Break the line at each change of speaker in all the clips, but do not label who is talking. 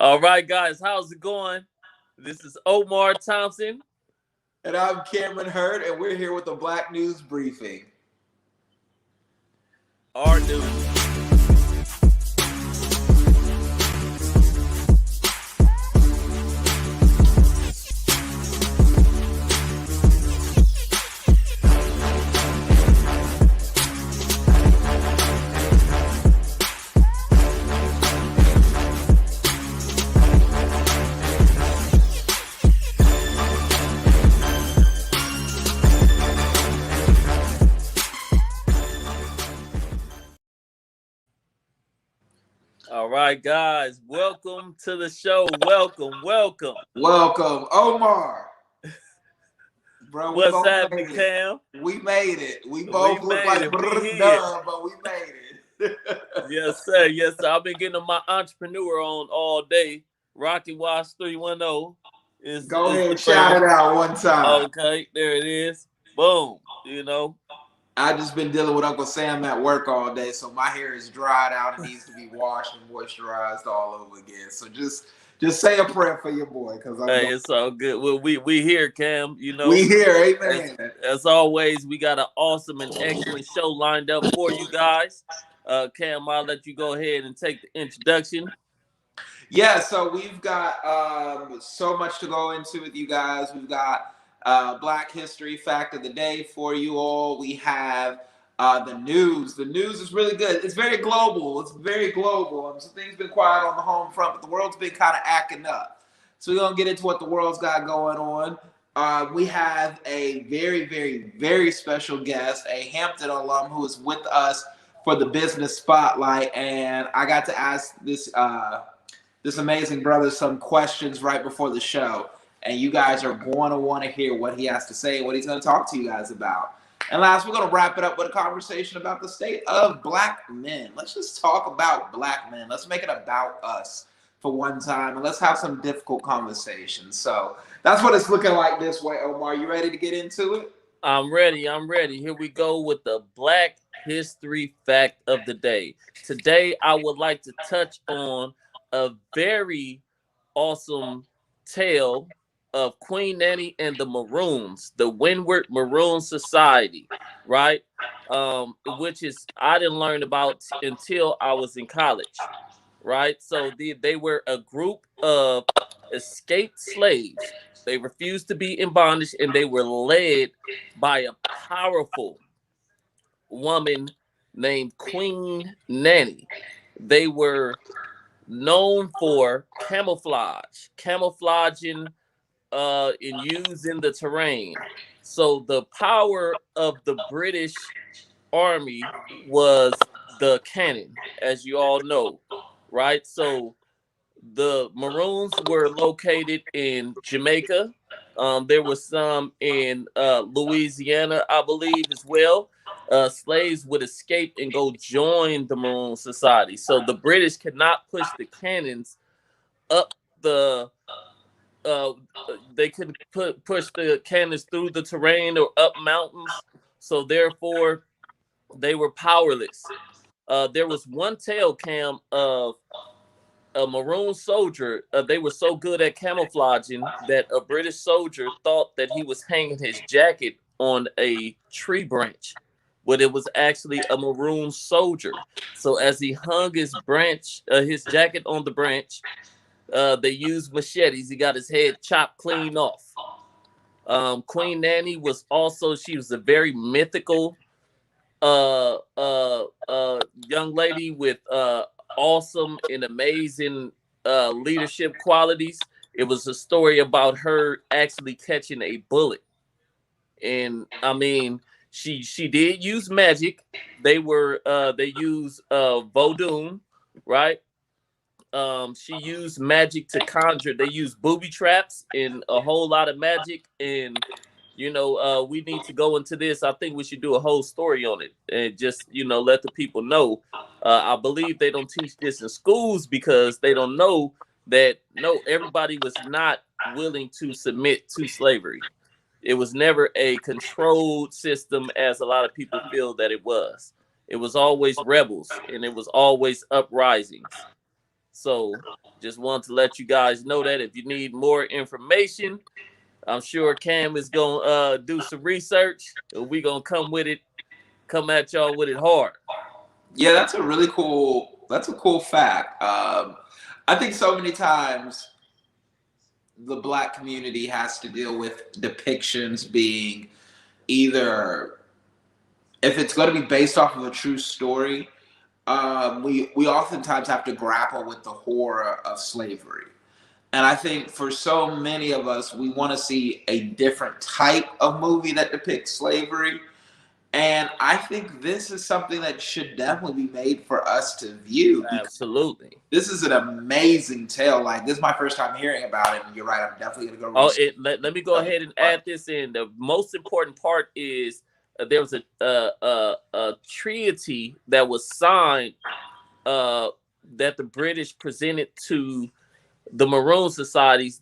All right, guys, how's it going? This is Omar Thompson.
And I'm Cameron Hurd, and we're here with the Black News Briefing.
Our news. All right, guys, welcome to the show. Welcome.
Welcome, Omar.
Bro, what's happening, Cam?
We made it. We both look like dumb, but we made it.
Yes, sir. Yes, sir. I've been getting my entrepreneur on all day. Rocky Watch 310.
Go ahead and shout it out one time.
Okay, there it is. Boom.
I just been dealing with Uncle Sam at work all day, so my hair is dried out and needs to be washed and moisturized all over again. So just say a prayer for your boy, because
it's all good. Well, we here, Cam.
We here, amen.
As always, we got an awesome and excellent show lined up for you guys. Cam, I'll let you go ahead and take the introduction.
Yeah, so we've got so much to go into with you guys. We've got Black History Fact of the Day for you all. We have the news. The news is really good. It's very global. So things been quiet on the home front, but the world's been kind of acting up. So we're going to get into what the world's got going on. We have a very, very, very special guest, a Hampton alum who is with us for the Business Spotlight. And I got to ask this amazing brother some questions right before the show. And you guys are going to want to hear what he has to say, what he's going to talk to you guys about. And last, we're going to wrap it up with a conversation about the state of Black men. Let's just talk about Black men. Let's make it about us for one time, and let's have some difficult conversations. So that's what it's looking like this way, Omar. You ready to get into it?
I'm ready. Here we go with the Black History Fact of the Day. Today, I would like to touch on a very awesome tale of Queen Nanny and the Maroons, the Windward Maroon Society, right? Which is I didn't learn about until I was in college, right? So they were a group of escaped slaves. They refused to be in bondage, and they were led by a powerful woman named Queen Nanny. They were known for camouflaging in using the terrain. So the power of the British Army was the cannon, as you all know, right? So the Maroons were located in Jamaica. There was some in Louisiana, I believe, as well. Slaves would escape and go join the Maroon Society. So the British could not push the cannons up the they couldn't push the cannons through the terrain or up mountains, so therefore they were powerless. There was one tale, Cam, of a Maroon soldier. They were so good at camouflaging that a British soldier thought that he was hanging his jacket on a tree branch, but it was actually a Maroon soldier. So as he hung his jacket on the branch, they used machetes. He got his head chopped clean off. Queen Nanny was a very mythical young lady with awesome and amazing leadership qualities. It was a story about her actually catching a bullet. And I mean, she did use magic. They used voodoo, right? She used magic to conjure. They used booby traps and a whole lot of magic. And, we need to go into this. I think we should do a whole story on it and just, let the people know. I believe they don't teach this in schools because they don't know that, everybody was not willing to submit to slavery. It was never a controlled system as a lot of people feel that it was. It was always rebels and it was always uprisings. So just want to let you guys know that if you need more information, I'm sure Cam is gonna do some research. And we gonna come at y'all with it hard.
Yeah, that's a really cool. That's a cool fact. I think so many times the Black community has to deal with depictions being either, if it's going to be based off of a true story, we oftentimes have to grapple with the horror of slavery. And I think for so many of us, we want to see a different type of movie that depicts slavery. And I think this is something that should definitely be made for us to view, because
Absolutely.
this is an amazing tale. Like, this is my first time hearing about it, and you're right, I'm definitely gonna go
Oh,
research
let me go
it.
ahead and add this in. The most important part is there was a treaty that was signed uh, that the British presented to the Maroon societies.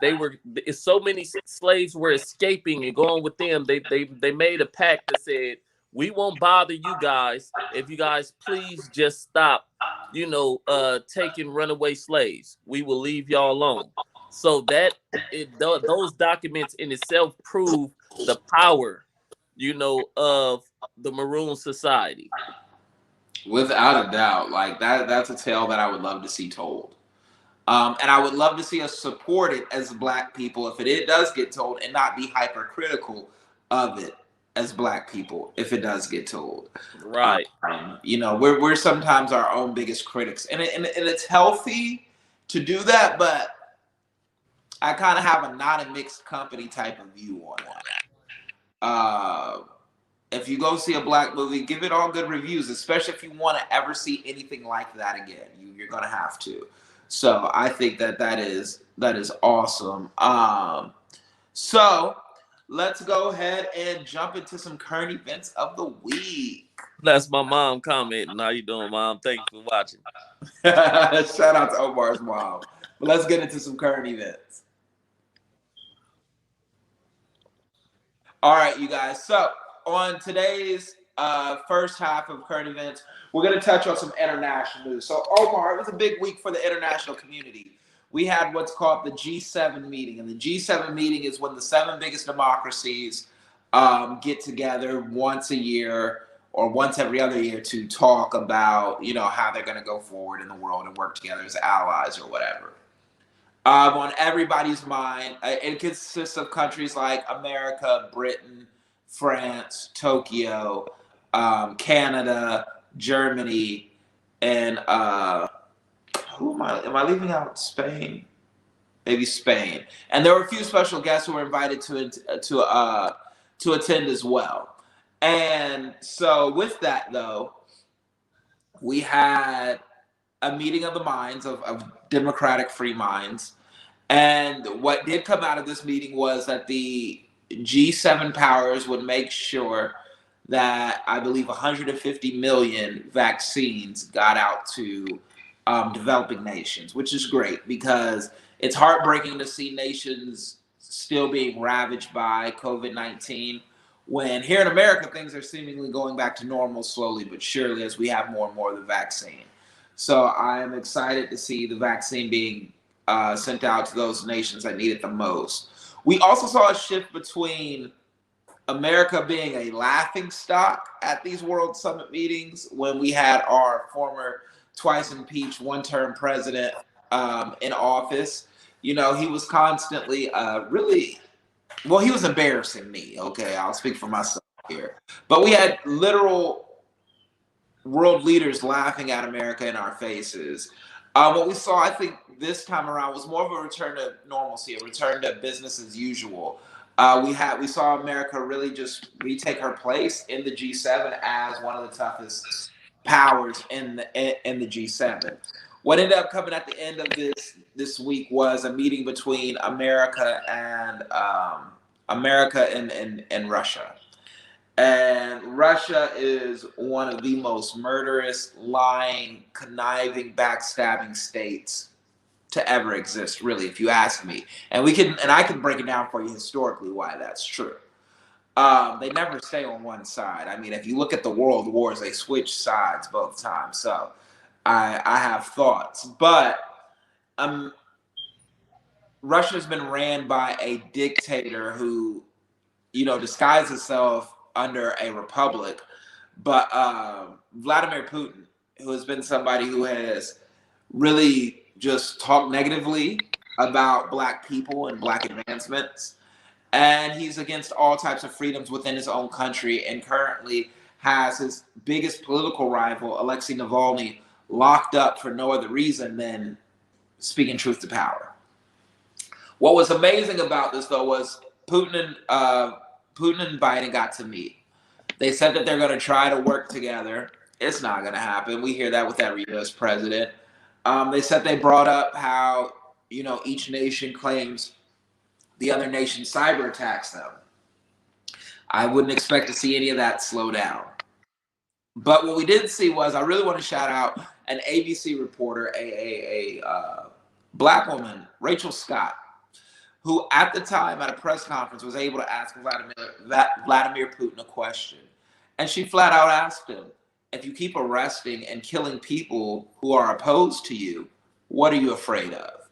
So many slaves were escaping and going with them. They made a pact that said, we won't bother you guys if you guys please just stop, taking runaway slaves. We will leave y'all alone. So those documents in itself prove the power, of the Maroon society.
Without a doubt, like that's a tale that I would love to see told. And I would love to see us support it as Black people if it does get told, and not be hypercritical of it as Black people if it does get told.
Right.
We're sometimes our own biggest critics, and it's healthy to do that, but I kind of have a not a mixed company type of view on that. If you go see a Black movie, give it all good reviews, especially if you want to ever see anything like that again. You're gonna have to. So I think that is awesome. So let's go ahead and jump into some current events of the week.
That's my mom commenting. How you doing, Mom? Thank you for watching.
Shout out to Omar's mom. But let's get into some current events. All right, you guys. So on today's first half of current events, we're going to touch on some international news. So, Omar, it was a big week for the international community. We had what's called the G7 meeting. And the G7 meeting is when the 7 biggest democracies get together once a year or once every other year to talk about, how they're going to go forward in the world and work together as allies or whatever. On everybody's mind, it consists of countries like America, Britain, France, Tokyo, Canada, Germany, and who am I? Am I leaving out Spain? Maybe Spain. And there were a few special guests who were invited to attend as well. And so with that, though, we had a meeting of the minds of democratic free minds. And what did come out of this meeting was that the G7 powers would make sure that, I believe, 150 million vaccines got out to developing nations, which is great because it's heartbreaking to see nations still being ravaged by COVID-19, when here in America, things are seemingly going back to normal slowly but surely as we have more and more of the vaccine. So I'm excited to see the vaccine being sent out to those nations that need it the most. We also saw a shift between America being a laughing stock at these World Summit meetings when we had our former twice impeached one-term president in office. He was constantly he was embarrassing me. Okay, I'll speak for myself here. But we had literal world leaders laughing at America in our faces. What we saw, I think, this time around was more of a return to normalcy, a return to business as usual. We saw America really just retake her place in the G7 as one of the toughest powers in the G7. What ended up coming at the end of this week was a meeting between America and Russia. And Russia is one of the most murderous, lying, conniving, backstabbing states to ever exist, really, if you ask me. And I can break it down for you historically why that's true. They never stay on one side. I mean, if you look at the world wars, they switch sides both times. So I have thoughts. But um, Russia's been ran by a dictator who, disguised himself under a republic. But Vladimir Putin, who has been somebody who has really just talked negatively about Black people and Black advancements, and he's against all types of freedoms within his own country, and currently has his biggest political rival, Alexei Navalny, locked up for no other reason than speaking truth to power. What was amazing about this, though, was Putin and Biden got to meet. They said that they're going to try to work together. It's not going to happen. We hear that with every U.S. president. They said they brought up how each nation claims the other nation cyber attacks them. I wouldn't expect to see any of that slow down. But what we did see was, I really want to shout out an ABC reporter, a Black woman, Rachel Scott, who at the time at a press conference was able to ask Vladimir Putin a question. And she flat out asked him, if you keep arresting and killing people who are opposed to you, what are you afraid of?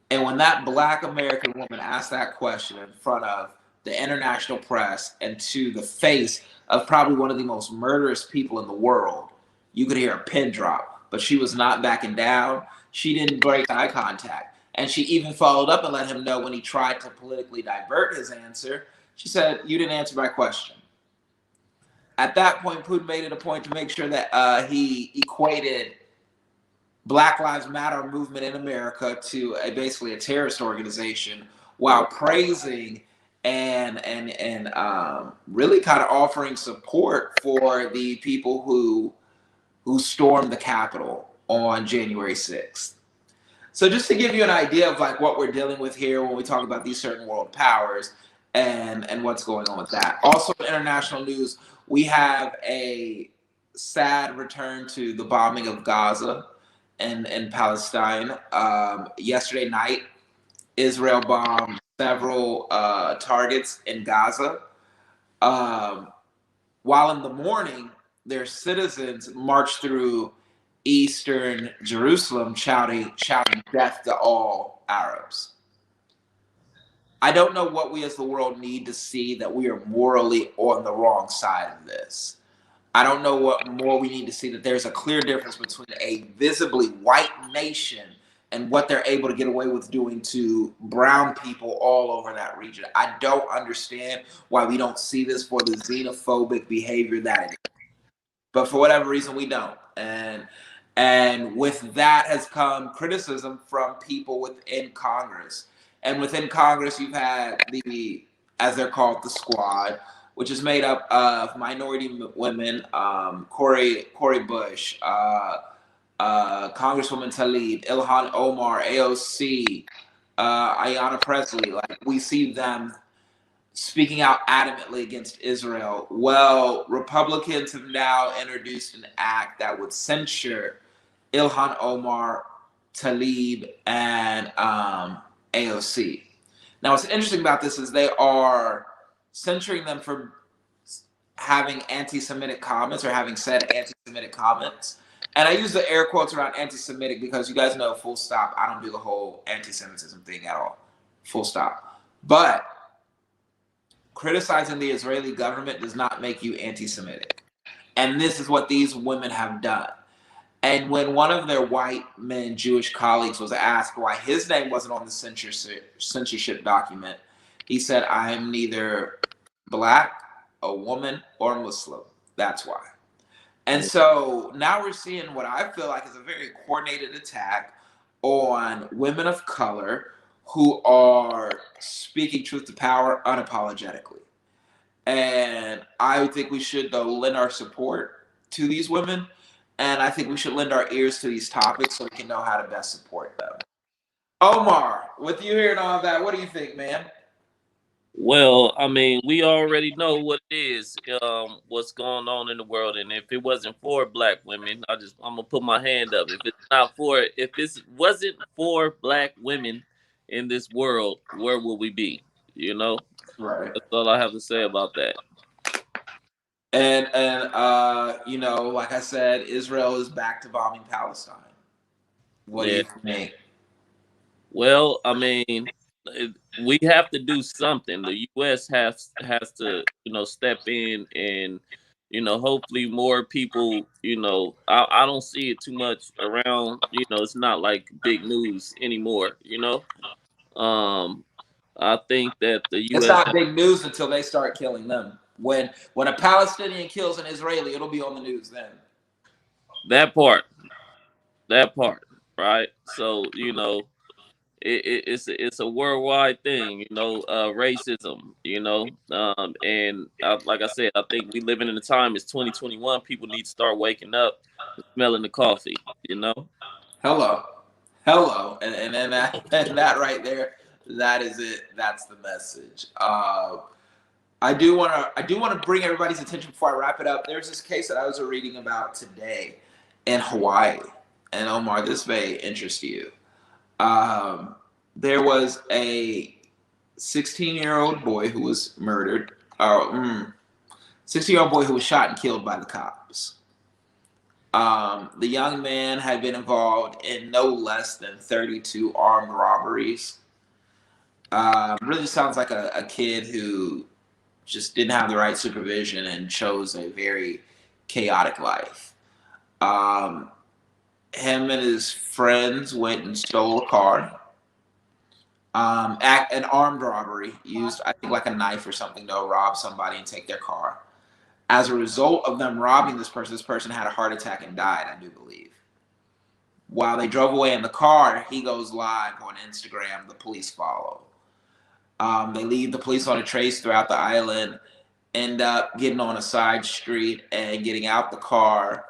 And when that Black American woman asked that question in front of the international press and to the face of probably one of the most murderous people in the world, you could hear a pin drop. But she was not backing down. She didn't break eye contact. And she even followed up and let him know when he tried to politically divert his answer. She said, you didn't answer my question. At that point, Putin made it a point to make sure that he equated Black Lives Matter movement in America to basically a terrorist organization, while praising and really kind of offering support for the people who stormed the Capitol on January 6th. So just to give you an idea of like what we're dealing with here when we talk about these certain world powers and what's going on with that. Also in international news, we have a sad return to the bombing of Gaza and Palestine. Yesterday night, Israel bombed several targets in Gaza. While in the morning, their citizens marched through eastern Jerusalem shouting death to all Arabs. I don't know what we as the world need to see that we are morally on the wrong side of this. I don't know what more we need to see that there's a clear difference between a visibly white nation and what they're able to get away with doing to brown people all over that region. I don't understand why we don't see this for the xenophobic behavior that it is. But for whatever reason, we don't. And with that has come criticism from people within Congress. And within Congress, you've had as they're called, the squad, which is made up of minority women, Cori Bush, Congresswoman Tlaib, Ilhan Omar, AOC, Ayanna Pressley. Like, we see them speaking out adamantly against Israel. Well, Republicans have now introduced an act that would censure Ilhan Omar, Tlaib, and AOC. Now, what's interesting about this is they are censuring them for having anti-Semitic comments or having said anti-Semitic comments. And I use the air quotes around anti-Semitic because you guys know, full stop, I don't do the whole anti-Semitism thing at all. Full stop. But criticizing the Israeli government does not make you anti-Semitic. And this is what these women have done. And when one of their white men, Jewish colleagues, was asked why his name wasn't on the censorship document, he said, I am neither Black, a woman, or Muslim. That's why. And so now we're seeing what I feel like is a very coordinated attack on women of color who are speaking truth to power unapologetically. And I think we should, though, lend our support to these women. And I think we should lend our ears to these topics so we can know how to best support them. Omar, with you hearing all that, what do you think, man?
Well, I mean, we already know what it is, what's going on in the world, and if it wasn't for Black women, I'm gonna put my hand up. If it wasn't for Black women in this world, where would we be? You know,
Right.
that's all I have to say about that.
And like I said, Israel is back to bombing Palestine. What do
Yeah,
you think?
Well, I mean, we have to do something. The U.S. has to, step in and, hopefully more people. I don't see it too much around. It's not like big news anymore. Um, I think that the
It's
U.S.
not big news until they start killing them. When a Palestinian kills an Israeli, it'll be on the news then.
that part, that part, right? So it's a worldwide thing, racism, and like I said, I think we living in a time. It's 2021. People need to start waking up, and smelling the coffee.
Hello, hello, and that and that right there, that is it. That's the message. I do want to bring everybody's attention before I wrap it up. There's this case that I was reading about today in Hawaii, and Omar, this may interest you. Um, there was a 16-year-old boy who was murdered. 16-year-old boy who was shot and killed by the cops. The young man had been involved in no less than 32 armed robberies. Really sounds like a kid who just didn't have the right supervision and chose a very chaotic life. Um, Him and his friends went and stole a car. An armed robbery, used I think like a knife or something to rob somebody and take their car. As a result of them robbing this person had a heart attack and died, I do believe. While they drove away in the car, he goes live on Instagram. The police follow. They leave the police on a trace throughout the island, end up getting on a side street and getting out the car.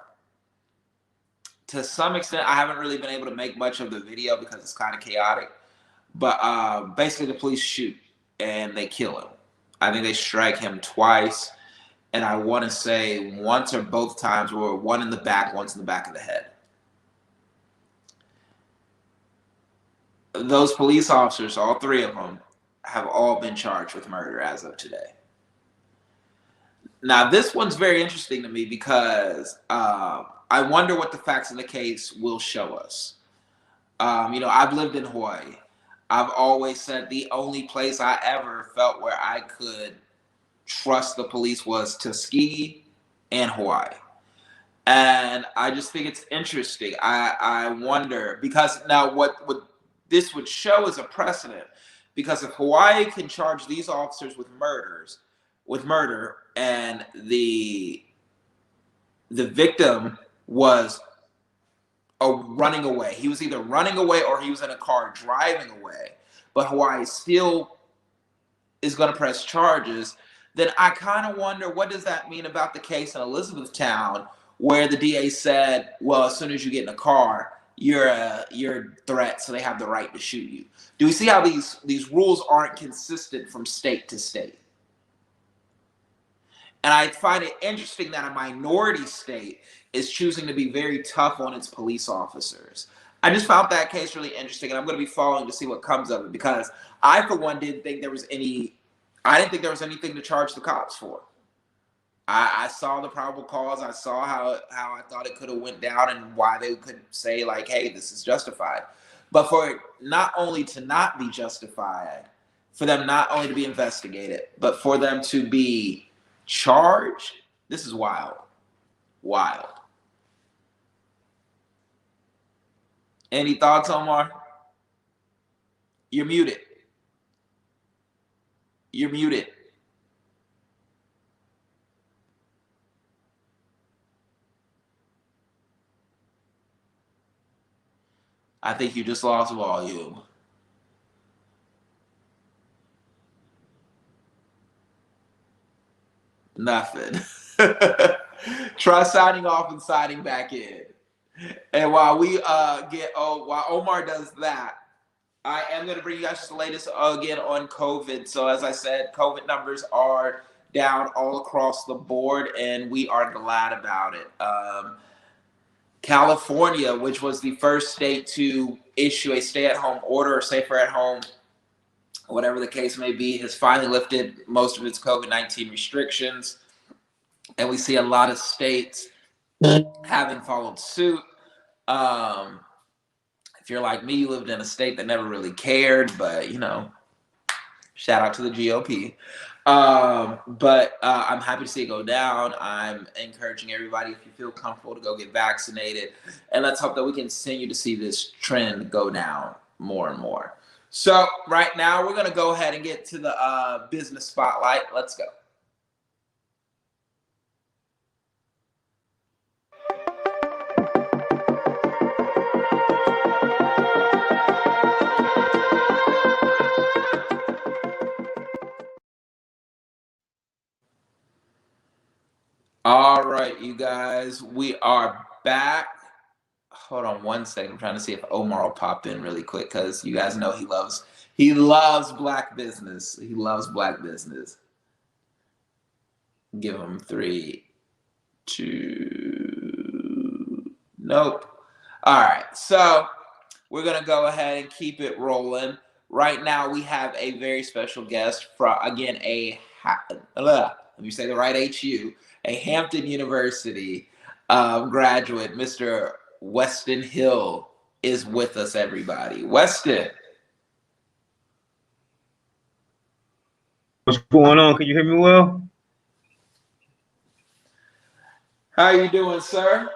To some extent, I haven't really been able to make much of the video because it's kind of chaotic. But basically, the police shoot and they kill him. I think they strike him twice. And I want to say once or both times were one in the back, once in the back of the head. Those police officers, all three of them, have all been charged with murder as of today. Now, this one's very interesting to me because I wonder what the facts of the case will show us. I've lived in Hawaii. I've always said the only place I ever felt where I could trust the police was Tuskegee and Hawaii. And I just think it's interesting. I wonder, because now what this would show is a precedent. Because if Hawaii can charge these officers with murder, and the victim was running away. He was either running away or he was in a car driving away. But Hawaii still is going to press charges. Then I kind of wonder, what does that mean about the case in Elizabethtown, where the DA said, well, as soon as you get in a car, you're a threat, so they have the right to shoot you. Do we see how these rules aren't consistent from state to state? And I find it interesting that a minority state is choosing to be very tough on its police officers. I just found that case really interesting, and I'm going to be following to see what comes of it, because I, for one, didn't think there was anything to charge the cops for. I saw the probable cause. I saw how I thought it could have went down and why they could say, like, hey, this is justified. But for it not only to not be justified, for them not only to be investigated, but for them to be charged, this is wild. Wild. Any thoughts, Omar? You're muted. You're muted. I think you just lost volume. Nothing. Try signing off and signing back in. And while while Omar does that, I am going to bring you guys just the latest again on COVID. So as I said, COVID numbers are down all across the board, and we are glad about it. California, which was the first state to issue a stay-at-home order or safer at home, whatever the case may be, has finally lifted most of its COVID-19 restrictions. And we see a lot of states having followed suit. If If you're like me, you lived in a state that never really cared, but you know, shout out to the GOP. But I'm happy to see it go down. I'm encouraging everybody, if you feel comfortable, to go get vaccinated. And let's hope that we continue to see this trend go down more and more. So right now, we're going to go ahead and get to the business spotlight. Let's go. All right, you guys, we are back. Hold on one second. I'm trying to see if Omar will pop in really quick because you guys know he loves black business. He loves black business. Give him 3, 2. Nope. All right, so we're gonna go ahead and keep it rolling. Right now, we have a very special guest from, again, let me say the right HU, a Hampton University graduate, Mr. Weston Hill is with us, everybody. Weston.
What's going on? Can you hear me well?
How are you doing, sir?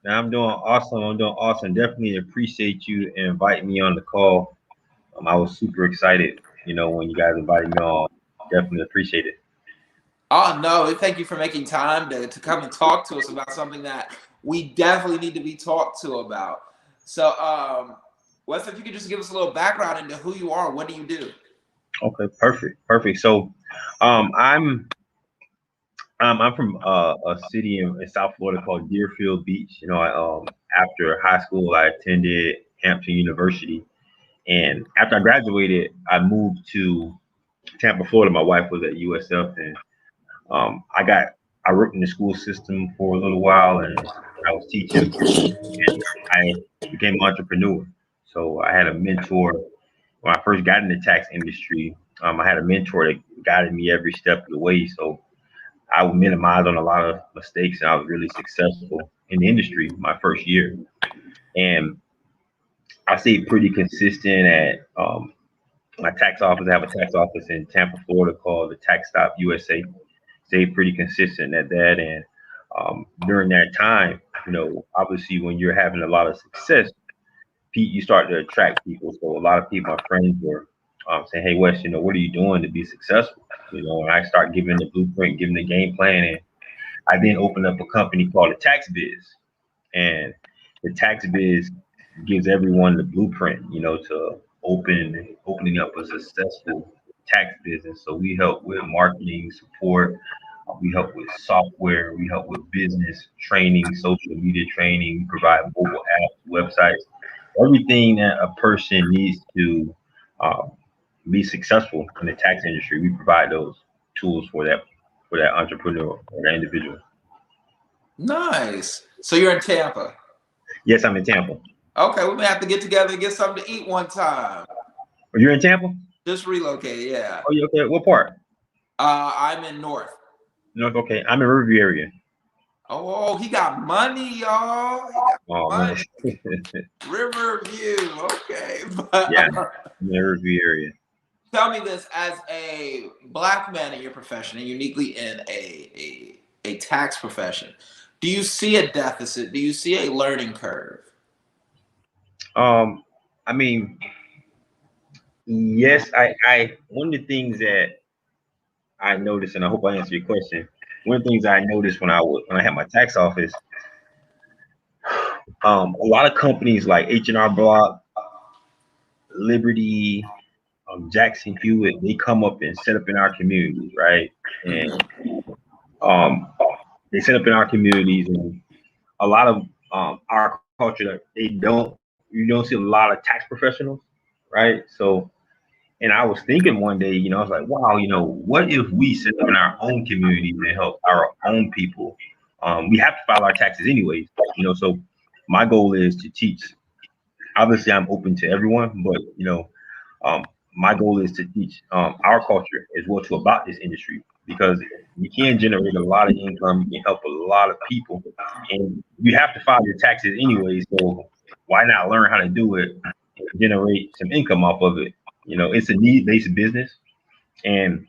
I'm doing awesome. I'm doing awesome. Definitely appreciate you inviting me on the call. I was super excited, when you guys invited me on. Definitely appreciate it.
Oh, no, thank you for making time to come and talk to us about something that we definitely need to be talked to about. So, Wes, if you could just give us a little background into who you are, what do you do?
Okay, perfect. So, I'm from a city in South Florida called Deerfield Beach. After high school, I attended Hampton University, and after I graduated, I moved to Tampa, Florida. My wife was at USF, and I worked in the school system for a little while, and I was teaching. And I became an entrepreneur. So I had a mentor when I first got in the tax industry. I had a mentor that guided me every step of the way. So I would minimize on a lot of mistakes, and I was really successful in the industry my first year. And I stayed pretty consistent at my tax office. I have a tax office in Tampa, Florida called the Tax Stop USA. Stayed pretty consistent at that. And during that time, obviously when you're having a lot of success, you start to attract people. So a lot of people, my friends were saying, "Hey, Wes, what are you doing to be successful?" And I start giving the blueprint, giving the game plan. And I then opened up a company called the Tax Biz. And the Tax Biz gives everyone the blueprint, to opening up a successful tax business. So we help with marketing support, we help with software, we help with business training, social media training, we provide mobile apps, websites, everything that a person needs to um, be successful in the tax industry. We provide those tools for that entrepreneur or that individual.
Nice. So you're in Tampa?
Yes, I'm in Tampa.
Okay, we may have to get together and get something to eat one time.
Are you in Tampa?
Just relocated, yeah.
Oh, you okay? What part?
I'm in North.
North. Okay, I'm in Riverview area.
Oh, he got money, y'all. He got money. Riverview, okay.
Yeah, in the Riverview area.
Tell me this, as a Black man in your profession and uniquely in a tax profession, do you see a deficit? Do you see a learning curve?
I mean, yes, I one of the things that I noticed, and I hope I answer your question. One of the things I noticed when I had my tax office, a lot of companies like H&R Block, Liberty, Jackson Hewitt, they come up and set up in our communities, right? And they set up in our communities, and a lot of our culture, you don't see a lot of tax professionals, right? So, and I was thinking one day, I was like, wow, what if we set up in our own communities and help our own people? We have to file our taxes anyways, so my goal is to teach. Obviously, I'm open to everyone, but, my goal is to teach our culture as well to about this industry, because you can generate a lot of income, you can help a lot of people, and you have to file your taxes anyway. So why not learn how to do it and generate some income off of it? It's a need-based business, and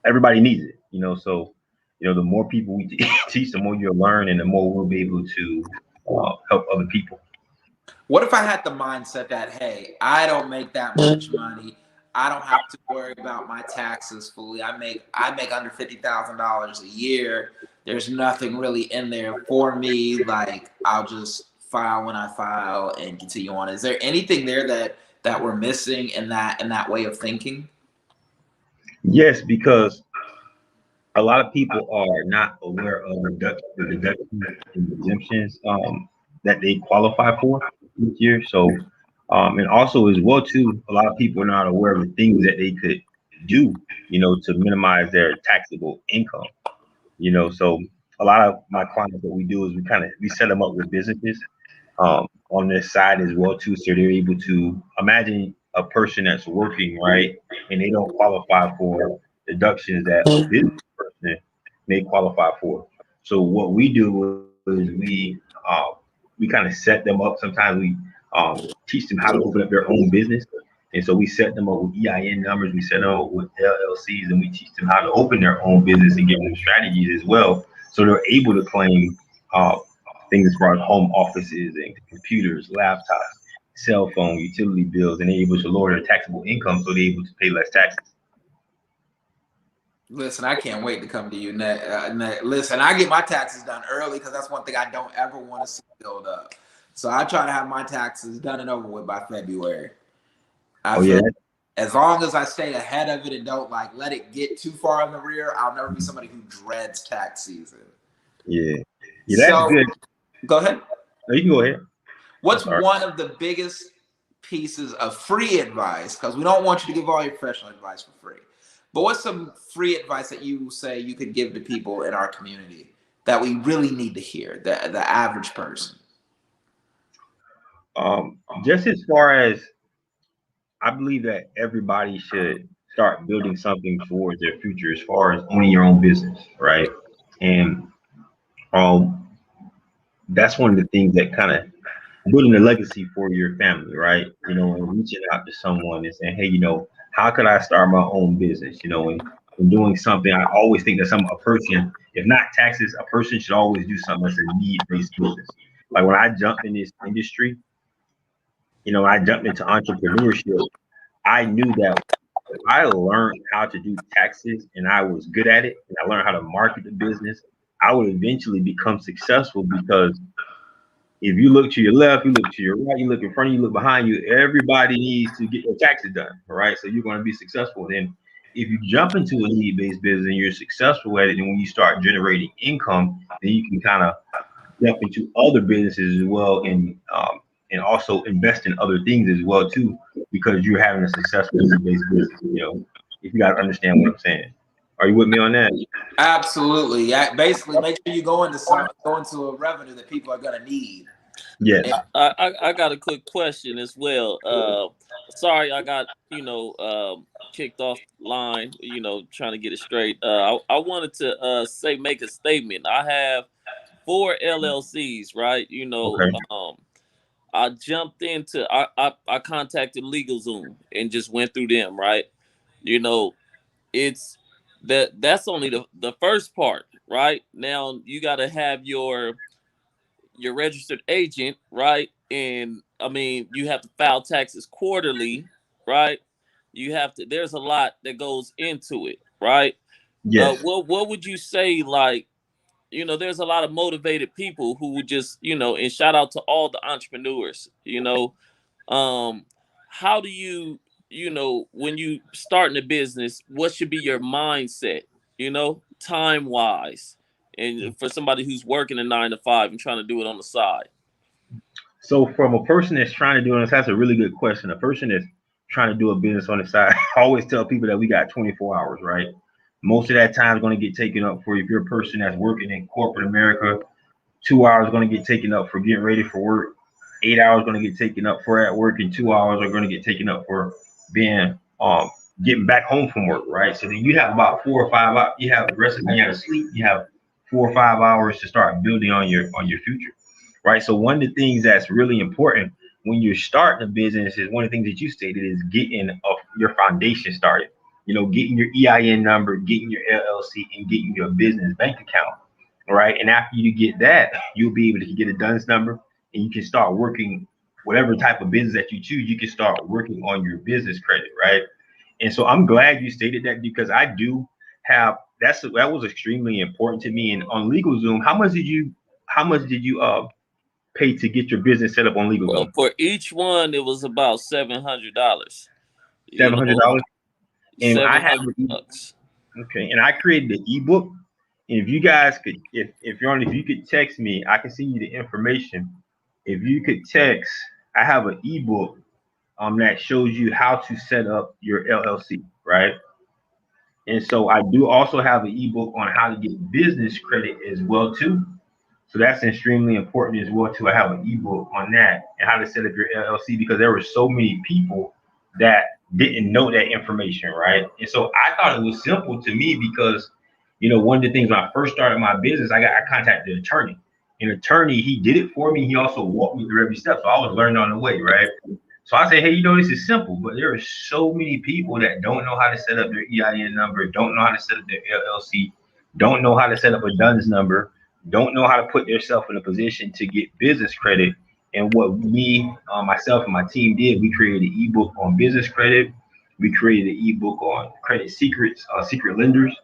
everybody needs it. So the more people we teach, the more you'll learn, and the more we'll be able to help other people.
What if I had the mindset that, hey, I don't make that much money. I don't have to worry about my taxes fully. I make under $50,000 a year. There's nothing really in there for me. Like, I'll just file when I file and continue on. Is there anything there that we're missing in that way of thinking?
Yes, because a lot of people are not aware of the deductions and exemptions that they qualify for each year. So, and also as well too, a lot of people are not aware of the things that they could do, to minimize their taxable income. So a lot of my clients, what we do is we set them up with businesses on this side as well too, so they're able to imagine a person that's working, right, and they don't qualify for deductions that a business person may qualify for. So what we do is we kind of set them up. Sometimes we teach them how to open up their own business, and so we set them up with EIN numbers, we set them up with LLCs, and we teach them how to open their own business and give them strategies as well, so they're able to claim uh, things as far as home offices and computers, laptops, cell phone, utility bills, and they're able to lower their taxable income, so they're able to pay less taxes.
Listen, I can't wait to come to you. Listen, I get my taxes done early because that's one thing I don't ever want to see build up. So I try to have my taxes done and over with by February. I
Oh
feel
yeah,
like as long as I stay ahead of it and don't like let it get too far in the rear, I'll never be somebody who dreads tax season.
yeah, yeah. That's
So
good.
go ahead.
No, you can go ahead. I'm
What's
sorry.
one of the biggest pieces of free advice? Because we don't want you to give all your professional advice for free. But what's some free advice that you say you could give to people in our community that we really need to hear, the average person?
Just as far as I believe that everybody should start building something towards their future, as far as owning your own business, right? And um, that's one of the things that kind of building a legacy for your family, right? And reaching out to someone and saying, hey, how could I start my own business? And doing something. I always think that a person, if not taxes, a person should always do something that's a need-based business. Like when I jumped in this industry, I jumped into entrepreneurship. I knew that if I learned how to do taxes and I was good at it, and I learned how to market the business, I would eventually become successful, because if you look to your left, you look to your right, you look in front of you, look behind you, everybody needs to get their taxes done, all right? So you're going to be successful. Then if you jump into a need-based business and you're successful at it, and when you start generating income, then you can kind of jump into other businesses as well, and also invest in other things as well too, because you're having a successful need-based business. If you guys understand what I'm saying. Are you with me on that?
Absolutely. Yeah, basically, make sure you go into a revenue that people are gonna need.
Yes.
And
I got a quick question as well. Sorry, I got kicked off line. Trying to get it straight. I wanted to make a statement. I have 4 LLCs, right?
Okay.
I jumped into I contacted LegalZoom and just went through them, right? You know, it's that's only the first part, right? Now you got to have your registered agent, right? And I mean, you have to file taxes quarterly, right? You have to. There's a lot that goes into it, right?
Yes.
What would you say, like? There's a lot of motivated people who would just, and shout out to all the entrepreneurs, um, how do you, when you starting a business, what should be your mindset, time wise, and for somebody who's working a 9 to 5 and trying to do it on the side?
So from a person that's trying to do this, that's a really good question. A person that's trying to do a business on the side, I always tell people that we got 24 hours, right? Most of that time is going to get taken up for, if you're a person that's working in corporate America, 2 hours going to get taken up for getting ready for work. 8 hours going to get taken up for at work, and 2 hours are going to get taken up for being getting back home from work, right? So then you have about 4 or 5 hours. You have the rest of the time you have to sleep. You have 4 or 5 hours to start building on your future. right? So one of the things that's really important when you're starting a business is one of the things that you stated is getting your foundation started. You know, getting your EIN number, getting your LLC, and getting your business bank account, right? And after you get that, you'll be able to get a DUNS number, and you can start working whatever type of business that you choose. You can start working on your business credit, right? And so I'm glad you stated that because I do have that was extremely important to me. And on LegalZoom, how much did you pay to get your business set up on
Well,
LegalZoom?
for each one, it was about $700. You know,
$700. And I
seven
have
hundred bucks.
okay, and I created the ebook. And if you guys could, if you're on, if you could text me, I can send you the information. If you could text, I have an ebook that shows you how to set up your LLC, right? And so I do also have an ebook on how to get business credit as well too. So that's extremely important as well too. I have an ebook on that and how to set up your LLC because there were so many people that didn't know that information, right? And so I thought it was simple to me because, one of the things when I first started my business, I contacted an attorney. An attorney, he did it for me. He also walked me through every step, so I was learning on the way, right? So I say, hey, this is simple, but there are so many people that don't know how to set up their EIN number, don't know how to set up their LLC, don't know how to set up a DUNS number, don't know how to put themselves in a position to get business credit. And what me, myself, and my team did, we created an ebook on business credit. We created an ebook on credit secrets, secret lenders.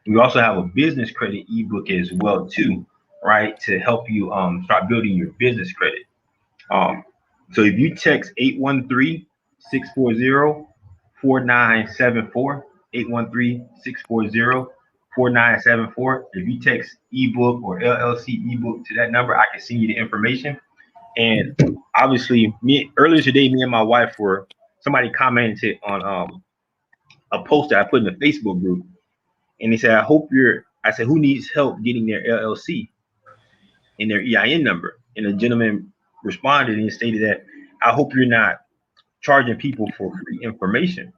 We also have a business credit ebook as well too, right, to help you start building your business credit. Um, so if you text 813-640-4974, 813-640-4974. If you text ebook or LLC ebook to that number, I can send you the information. And obviously, me earlier today, me and my wife were somebody commented on a post that I put in the Facebook group, and they said, I said, who needs help getting their LLC and their EIN number? And a gentleman responded and stated that I hope you're not charging people for free information.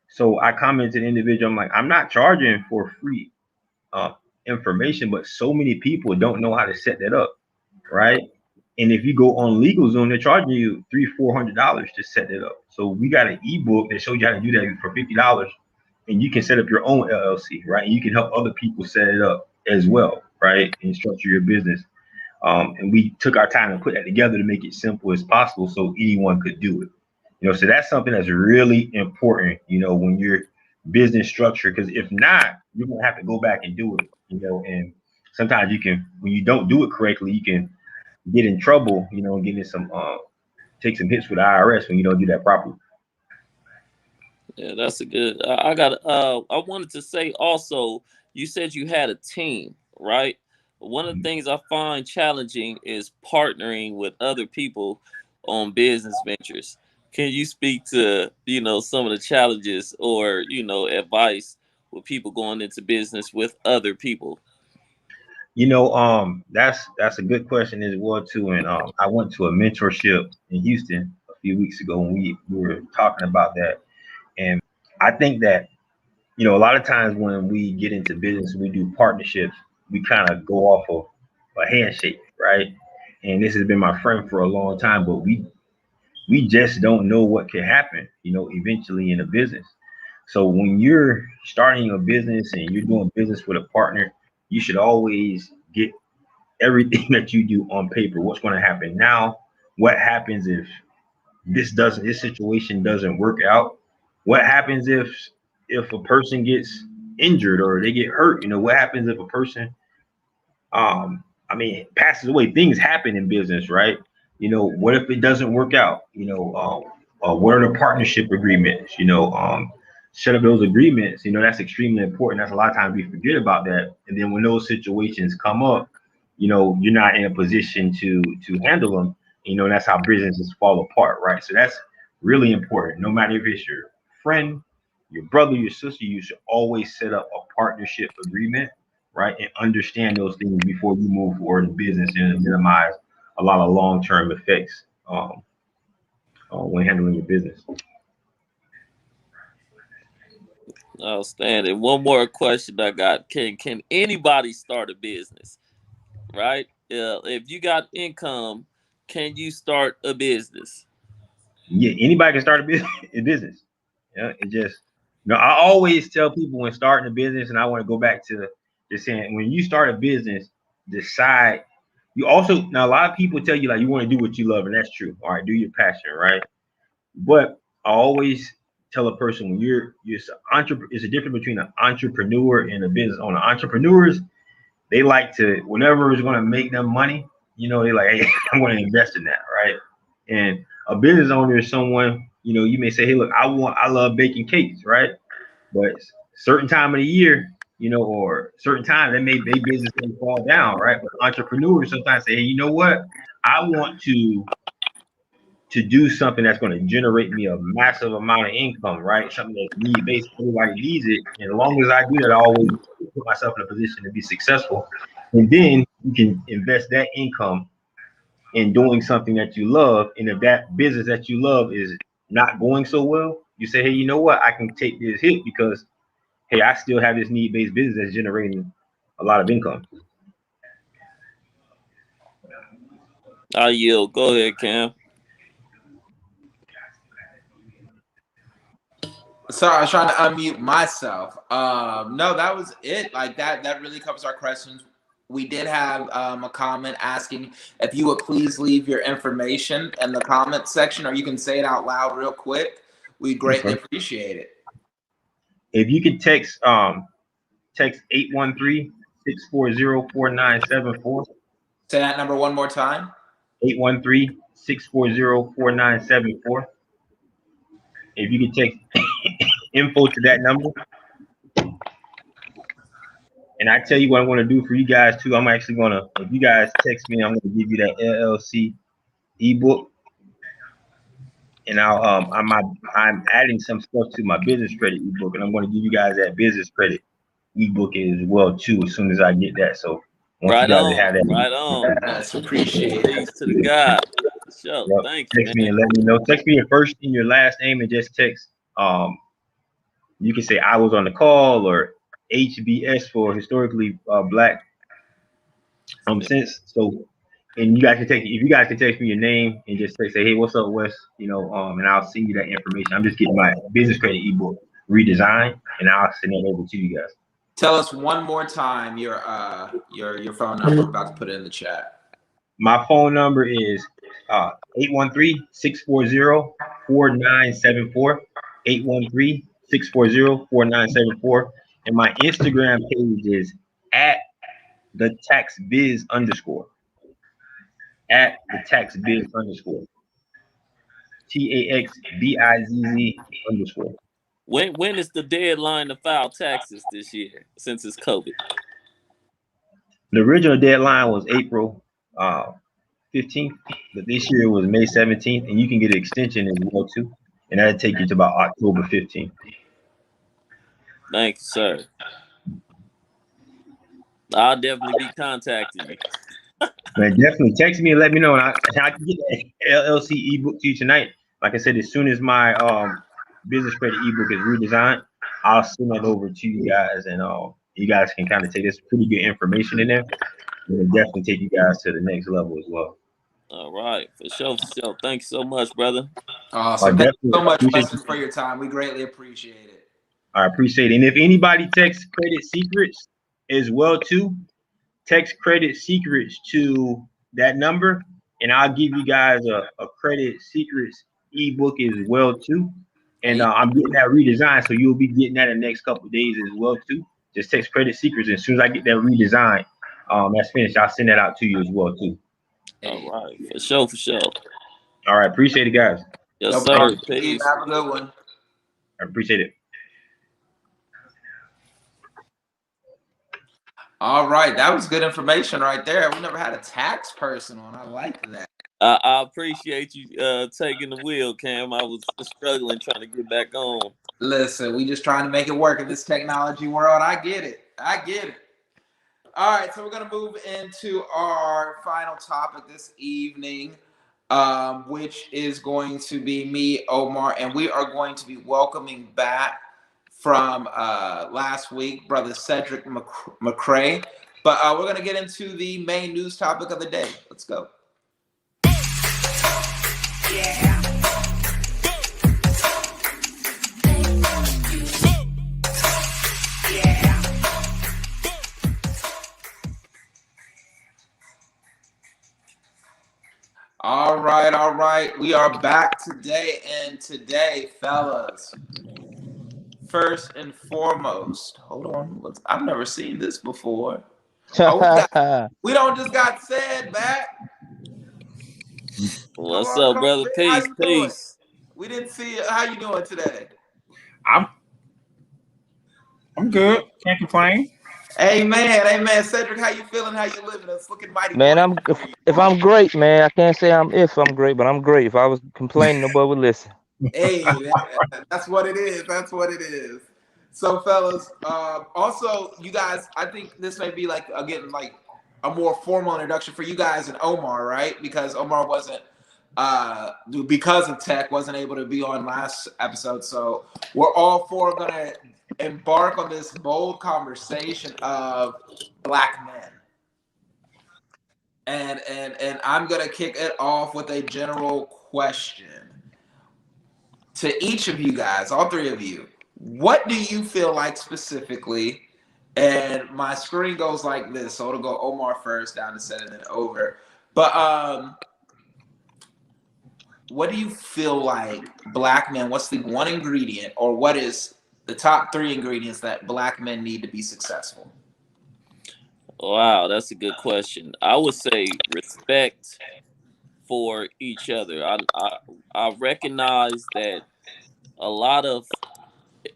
So I commented to the individual, I'm like, I'm not charging for free uh, information, but so many people don't know how to set that up, right? And if you go on LegalZoom, they're charging you $300-400 to set it up. So we got an ebook that shows you how to do that for $50, and you can set up your own LLC, right? And you can help other people set it up as well, right? And structure your business. And we took our time to put that together to make it simple as possible so anyone could do it. So that's something that's really important, when you're business structure, because if not, you're gonna have to go back and do it, and sometimes when you don't do it correctly, you can get in trouble, and get in some take some hits with the IRS when you don't do that properly.
Yeah, that's a good. I got. I wanted to say also. You said you had a team, right? One of the things I find challenging is partnering with other people on business ventures. Can you speak to some of the challenges or advice with people going into business with other people?
That's a good question as well too. And I went to a mentorship in Houston a few weeks ago, and we were talking about that. And I think that a lot of times when we get into business, we do partnerships, we kind of go off of a handshake, right? And this has been my friend for a long time, but we just don't know what can happen, eventually in a business. So when you're starting a business and you're doing business with a partner, you should always get everything that you do on paper. What's going to happen now? What happens if this situation doesn't work out? What happens if a person gets injured or they get hurt? What happens if a person passes away? Things happen in business, right? What if it doesn't work out? What are the partnership agreements? Set up those agreements. That's extremely important. That's a lot of times we forget about that. And then when those situations come up, you're not in a position to handle them. That's how businesses fall apart, right? So that's really important. No matter if it's your friend, your brother, your sister, you should always set up a partnership agreement, right? And understand those things before you move forward in business and minimize a lot of long-term effects when handling your business.
Outstanding. One more question I got: Can anybody start a business? Right? if you got income, can you start a business?
Yeah, anybody can start a business. Yeah, it just I always tell people when starting a business, and I want to go back to just saying when you start a business, decide. You also now a lot of people tell you like you want to do what you love, and that's true. All right, do your passion, right? But I always tell a person when you're entrepreneur, it's a difference between an entrepreneur and a business owner. Entrepreneurs, they like to whatever is going to make them money. They like, hey, I'm going to invest in that, right? And a business owner is someone, you may say, hey, look, I love baking cakes, right? But certain time of the year, or certain time they business may fall down, right? But entrepreneurs sometimes say, hey, you know what? I want to do something that's going to generate me a massive amount of income, right? Something that's need based, everybody needs it. And as long as I do that, I always put myself in a position to be successful. And then you can invest that income in doing something that you love. And if that business that you love is not going so well, you say, hey, you know what? I can take this hit because, hey, I still have this need-based business that's generating a lot of income.
I yield. Go ahead, Cam.
Sorry, I was trying to unmute myself. No, that was it. Like that really covers our questions. We did have a comment asking if you would please leave your information in the comment section, or you can say it out loud real quick. We greatly appreciate it.
If you could text 813-640-4974.
Say that number one more time.
813-640-4974. If you could text info to that number. And I tell you what I'm going to do for you guys too. I'm actually going to, if you guys text me, I'm going to give you that LLC ebook. And I'm adding some stuff to my business credit ebook, and I'm going to give you guys that business credit ebook as well too as soon as I get that. So once you guys have that,
Right on.
Yes, appreciate
Peace
it.
to the God. Sure.
yep,
Thank you,
text me
man.
and let me know. Text me your first and your last name and just text. You can say I was on the call or HBS for historically black since. So and you guys can text if you guys can text me your name and just say, hey, what's up, Wes? And I'll send you that information. I'm just getting my business credit ebook redesigned and I'll send it over to you guys.
Tell us one more time your phone number. We're about to put it in the chat.
My phone number is 813-640-4974. 813-640-4974. And my Instagram page is at the tax biz _ at the tax biz _ TAXBIZZ _
When is the deadline to file taxes this year since it's COVID?
The original deadline was April 15th, but this year it was May 17th, and you can get an extension as well too, and that'll take you to about October 15th.
Thank you, sir. I'll definitely be contacting you.
Man, definitely text me and let me know, and I can get that LLC ebook to you tonight. Like I said, as soon as my business credit ebook is redesigned, I'll send that over to you guys, and you guys can kind of take this pretty good information in there, and it'll definitely take you guys to the next level as well.
All right, for sure, for sure. Thank you so much, brother.
Awesome. Thank you so much, Weston, for your time. We greatly appreciate it.
I appreciate it. And if anybody texts credit secrets as well too, text credit secrets to that number, and I'll give you guys a credit secrets ebook as well too. And I'm getting that redesigned, so you'll be getting that in the next couple of days as well too. Just text credit secrets, and as soon as I get that redesigned, that's finished, I'll send that out to you as well too.
All right, for sure, for sure.
All right, appreciate it, guys.
Yes, sir. Peace.
Have a good one.
I appreciate it.
All right, that was good information right there. We never had a tax person on. I like that.
I appreciate you taking the wheel, Cam. I was struggling trying to get back on.
Listen, we just trying to make it work in this technology world. I get it. All right, so we're going to move into our final topic this evening, which is going to be me, Omar, and we are going to be welcoming back from last week, Brother Cedric McCray. But we're going to get into the main news topic of the day. Let's go. Yeah. All right. We are back today, and today, fellas, first and foremost, hold on. I've never seen this before. We don't just got said back.
What's up, brother? Peace.
Doing? We didn't see it. How you doing today?
I'm good. Can't complain.
Amen. Cedric, how you feeling? How you living? It's looking mighty.
Man, if I'm great, man. I can't say I'm great, but I'm great. If I was complaining, nobody would listen.
Hey, that's what it is. So, fellas, also, you guys, I think this may be like again like a more formal introduction for you guys and Omar, right? Because Omar wasn't because of tech wasn't able to be on last episode. So we're all four gonna embark on this bold conversation of Black men. And I'm gonna kick it off with a general question to each of you guys, all three of you. What do you feel like specifically? And my screen goes like this, so it'll go Omar first, down to Seth, and then over. But what do you feel like Black men? What's the one ingredient, or what is the top 3 ingredients that Black men need to be successful?
Wow, that's a good question. I would say respect for each other. I recognize that a lot of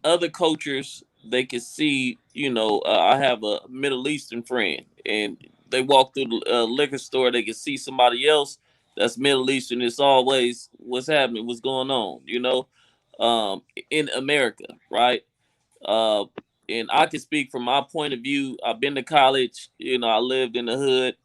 other cultures, they can see, I have a Middle Eastern friend, and they walk through the liquor store, they can see somebody else that's Middle Eastern. It's always what's happening, what's going on, in America, right? And I can speak from my point of view. I've been to college, I lived in the hood.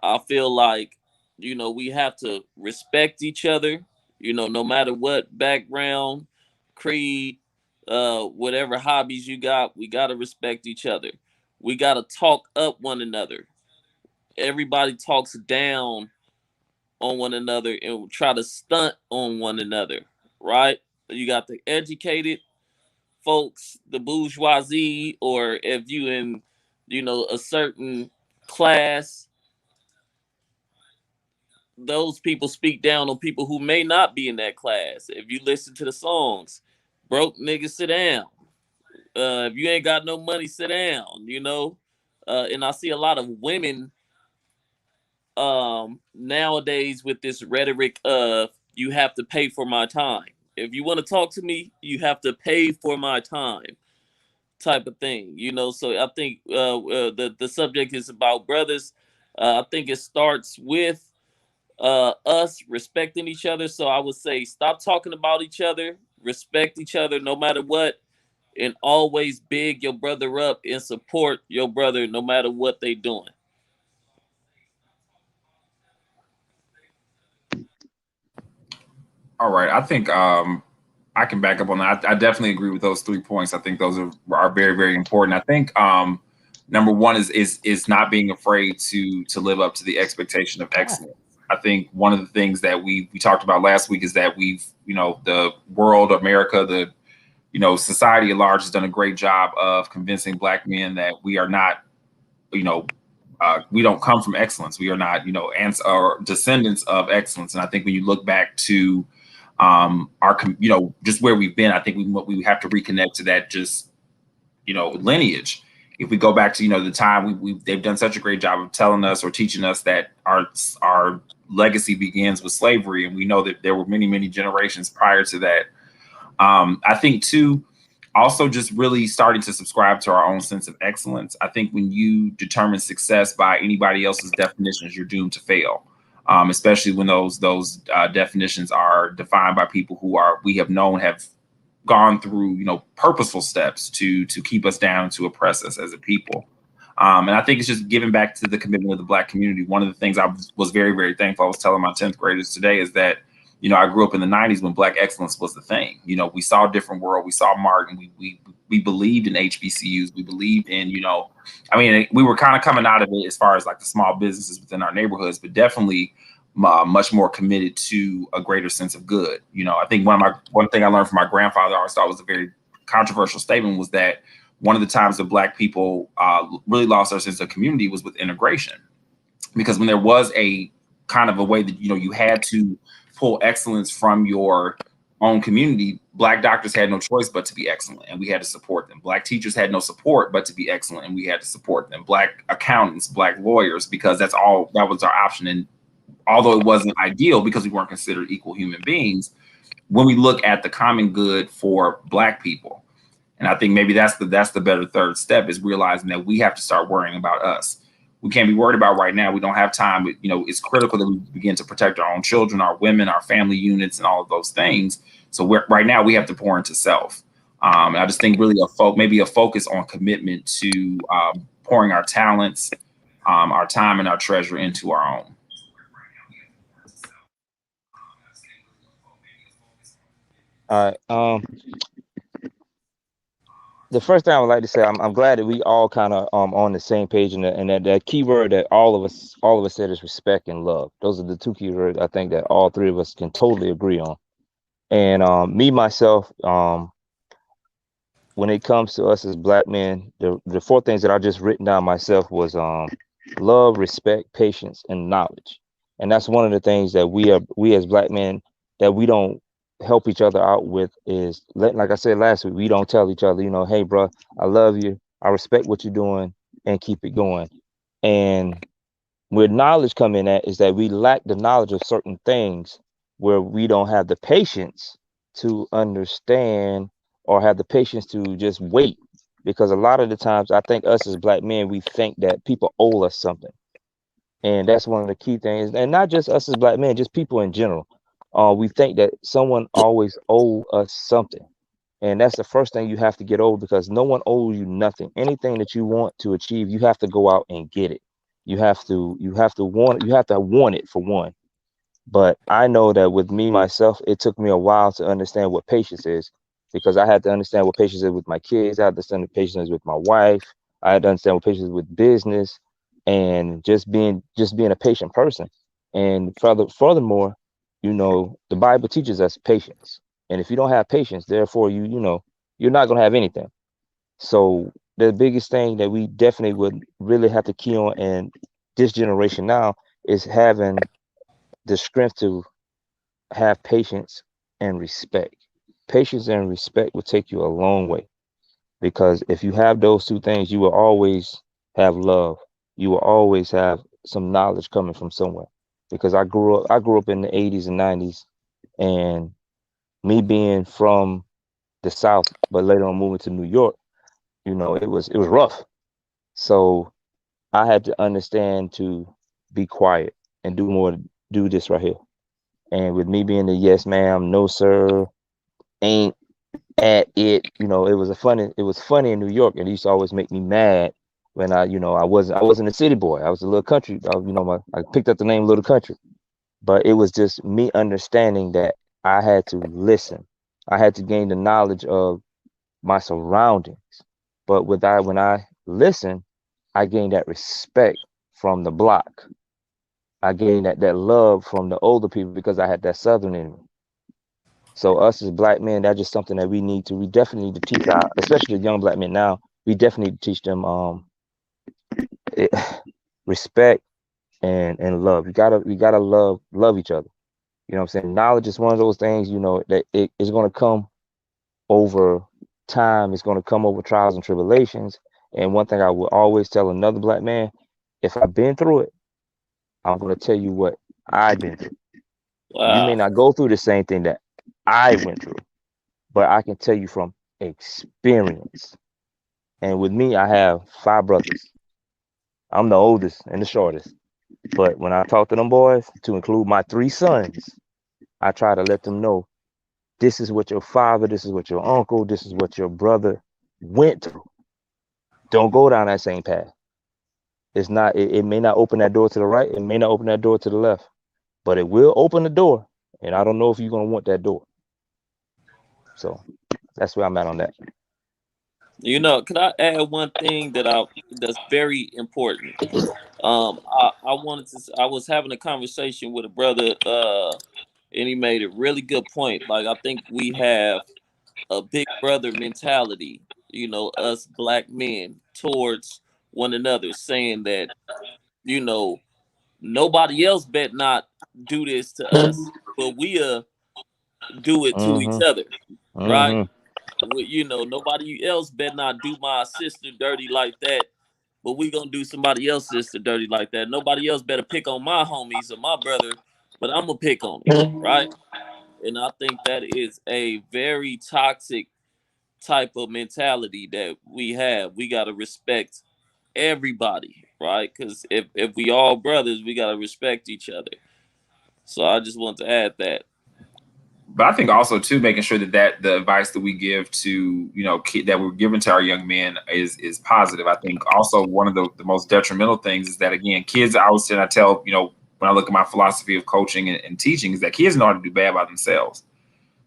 I feel like, we have to respect each other, no matter what background, creed, whatever hobbies you got, we got to respect each other. We got to talk up one another. Everybody talks down on one another and try to stunt on one another, right? You got the educated folks, the bourgeoisie, or if you in, a certain class, those people speak down on people who may not be in that class. If you listen to the songs, broke niggas sit down. If you ain't got no money, sit down, and I see a lot of women nowadays with this rhetoric of you have to pay for my time. If you want to talk to me, you have to pay for my time, type of thing, So I think the subject is about brothers. I think it starts with us respecting each other. So I would say stop talking about each other, respect each other no matter what, and always big your brother up and support your brother no matter what they doing.
All right. I think I can back up on that. I definitely agree with those 3 points. I think those are very, very important. I think number one is not being afraid to live up to the expectation of excellence. I think one of the things that we talked about last week is that we've, the world, America, the society at large has done a great job of convincing Black men that we are not, we don't come from excellence. We are not, or descendants of excellence. And I think when you look back to our, just where we've been, I think we have to reconnect to that just, lineage. If we go back to, the time they've done such a great job of telling us or teaching us that our legacy begins with slavery. And we know that there were many, many generations prior to that. I think too, also just really starting to subscribe to our own sense of excellence. I think when you determine success by anybody else's definitions, you're doomed to fail. Especially when those definitions are defined by people who we have known have gone through, purposeful steps to keep us down, to oppress us as a people. And I think it's just giving back to the commitment of the Black community. One of the things I was very, very thankful, I was telling my 10th graders today, is that You know, I grew up in the 90s when Black excellence was the thing. You know, we saw a different world. We saw Martin. We believed in HBCUs. We believed in, you know, I mean, we were kind of coming out of it as far as like the small businesses within our neighborhoods, but definitely much more committed to a greater sense of good. You know, I think one thing I learned from my grandfather, I always thought was a very controversial statement, was that one of the times that Black people really lost their sense of community was with integration. Because when there was a kind of a way that, you know, you had to pull excellence from your own community, Black doctors had no choice but to be excellent, and we had to support them. Black teachers had no support but to be excellent, and we had to support them. Black accountants, Black lawyers, because that was our option. And although it wasn't ideal because we weren't considered equal human beings, when we look at the common good for Black people, and I think maybe that's the better third step, is realizing that we have to start worrying about us. We can't be worried about right now. We don't have time. You know, it's critical that we begin to protect our own children, our women, our family units, and all of those things. So right now we have to pour into self. And I just think really maybe a focus on commitment to pouring our talents, our time, and our treasure into our own.
All right. The first thing I would like to say, I'm glad that we all kind of on the same page, and that key word that all of us said is respect and love. Those are the two key words I think that all three of us can totally agree on. And me myself, when it comes to us as Black men, the four things that I just written down myself was love, respect, patience, and knowledge. And that's one of the things that we as Black men that we don't help each other out with, is like I said last week, we don't tell each other, you know, hey bro, I love you, I respect what you're doing, and keep it going. And where knowledge come in at is that we lack the knowledge of certain things, where we don't have the patience to understand or have the patience to just wait. Because a lot of the times I think us as Black men, we think that people owe us something. And that's one of the key things. And not just us as Black men, just people in general. We think that someone always owe us something. And that's the first thing you have to get over, because no one owes you nothing. Anything that you want to achieve, you have to go out and get it. You have to want it, for one. But I know that with me myself, it took me a while to understand what patience is, because I had to understand what patience is with my kids. I had to understand what patience is with my wife. I had to understand what patience is with business, and just being a patient person. And furthermore, you know, the Bible teaches us patience. And if you don't have patience, therefore you know, you're not gonna have anything. So the biggest thing that we definitely would really have to key on in this generation now is having the strength to have patience and respect. Patience and respect will take you a long way, because if you have those two things, you will always have love. You will always have some knowledge coming from somewhere. Because I grew up in the 80s and 90s, and me being from the South, but later on moving to New York, you know, it was rough. So I had to understand to be quiet and do this right here. And with me being the yes ma'am, no sir, ain't, at it, you know, it was funny in New York, and it used to always make me mad when I wasn't a city boy. I was a little country. I picked up the name Little Country. But it was just me understanding that I had to listen. I had to gain the knowledge of my surroundings. But when I listen, I gained that respect from the block. I gained that love from the older people, because I had that Southern in me. So us as Black men, that's just something that we definitely need to teach especially the young Black men now. We definitely need to teach them respect and love. We gotta love each other. You know what I'm saying? Knowledge is one of those things, you know, that it is going to come over time. It's going to come over trials and tribulations. And one thing I will always tell another Black man, if I've been through it, I'm going to tell you what I've been through. You may
Wow.
not go through the same thing that I went through, but I can tell you from experience. And with me, I have 5 brothers. I'm the oldest and the shortest. But when I talk to them boys, to include my 3 sons, I try to let them know, this is what your father, this is what your uncle, this is what your brother went through. Don't go down that same path. It may not open that door to the right, it may not open that door to the left, but it will open the door. And I don't know if you're gonna want that door. So that's where I'm at on that.
You know, could I add one thing that's very important? I wanted to. I was having a conversation with a brother, and he made a really good point. Like, I think we have a big brother mentality. You know, us black men towards one another, saying that, you know, nobody else bet not do this to us, but we do it to each
Mm-hmm.
other, right?
Mm-hmm.
You know, nobody else bet not do my sister dirty like that, but we gonna do somebody else's sister dirty like that. Nobody else better pick on my homies or my brother, but I'm gonna pick on him, right? And I think that is a very toxic type of mentality that we have. We gotta respect everybody, right? Because if we all brothers, we gotta respect each other. So I just want to add that.
But I think also too, making sure that the advice that we give to, you know, that we're giving to our young men is positive. I think also one of the most detrimental things is that, again, kids, I always say, and I tell, you know, when I look at my philosophy of coaching and teaching, is that kids know how to do bad by themselves.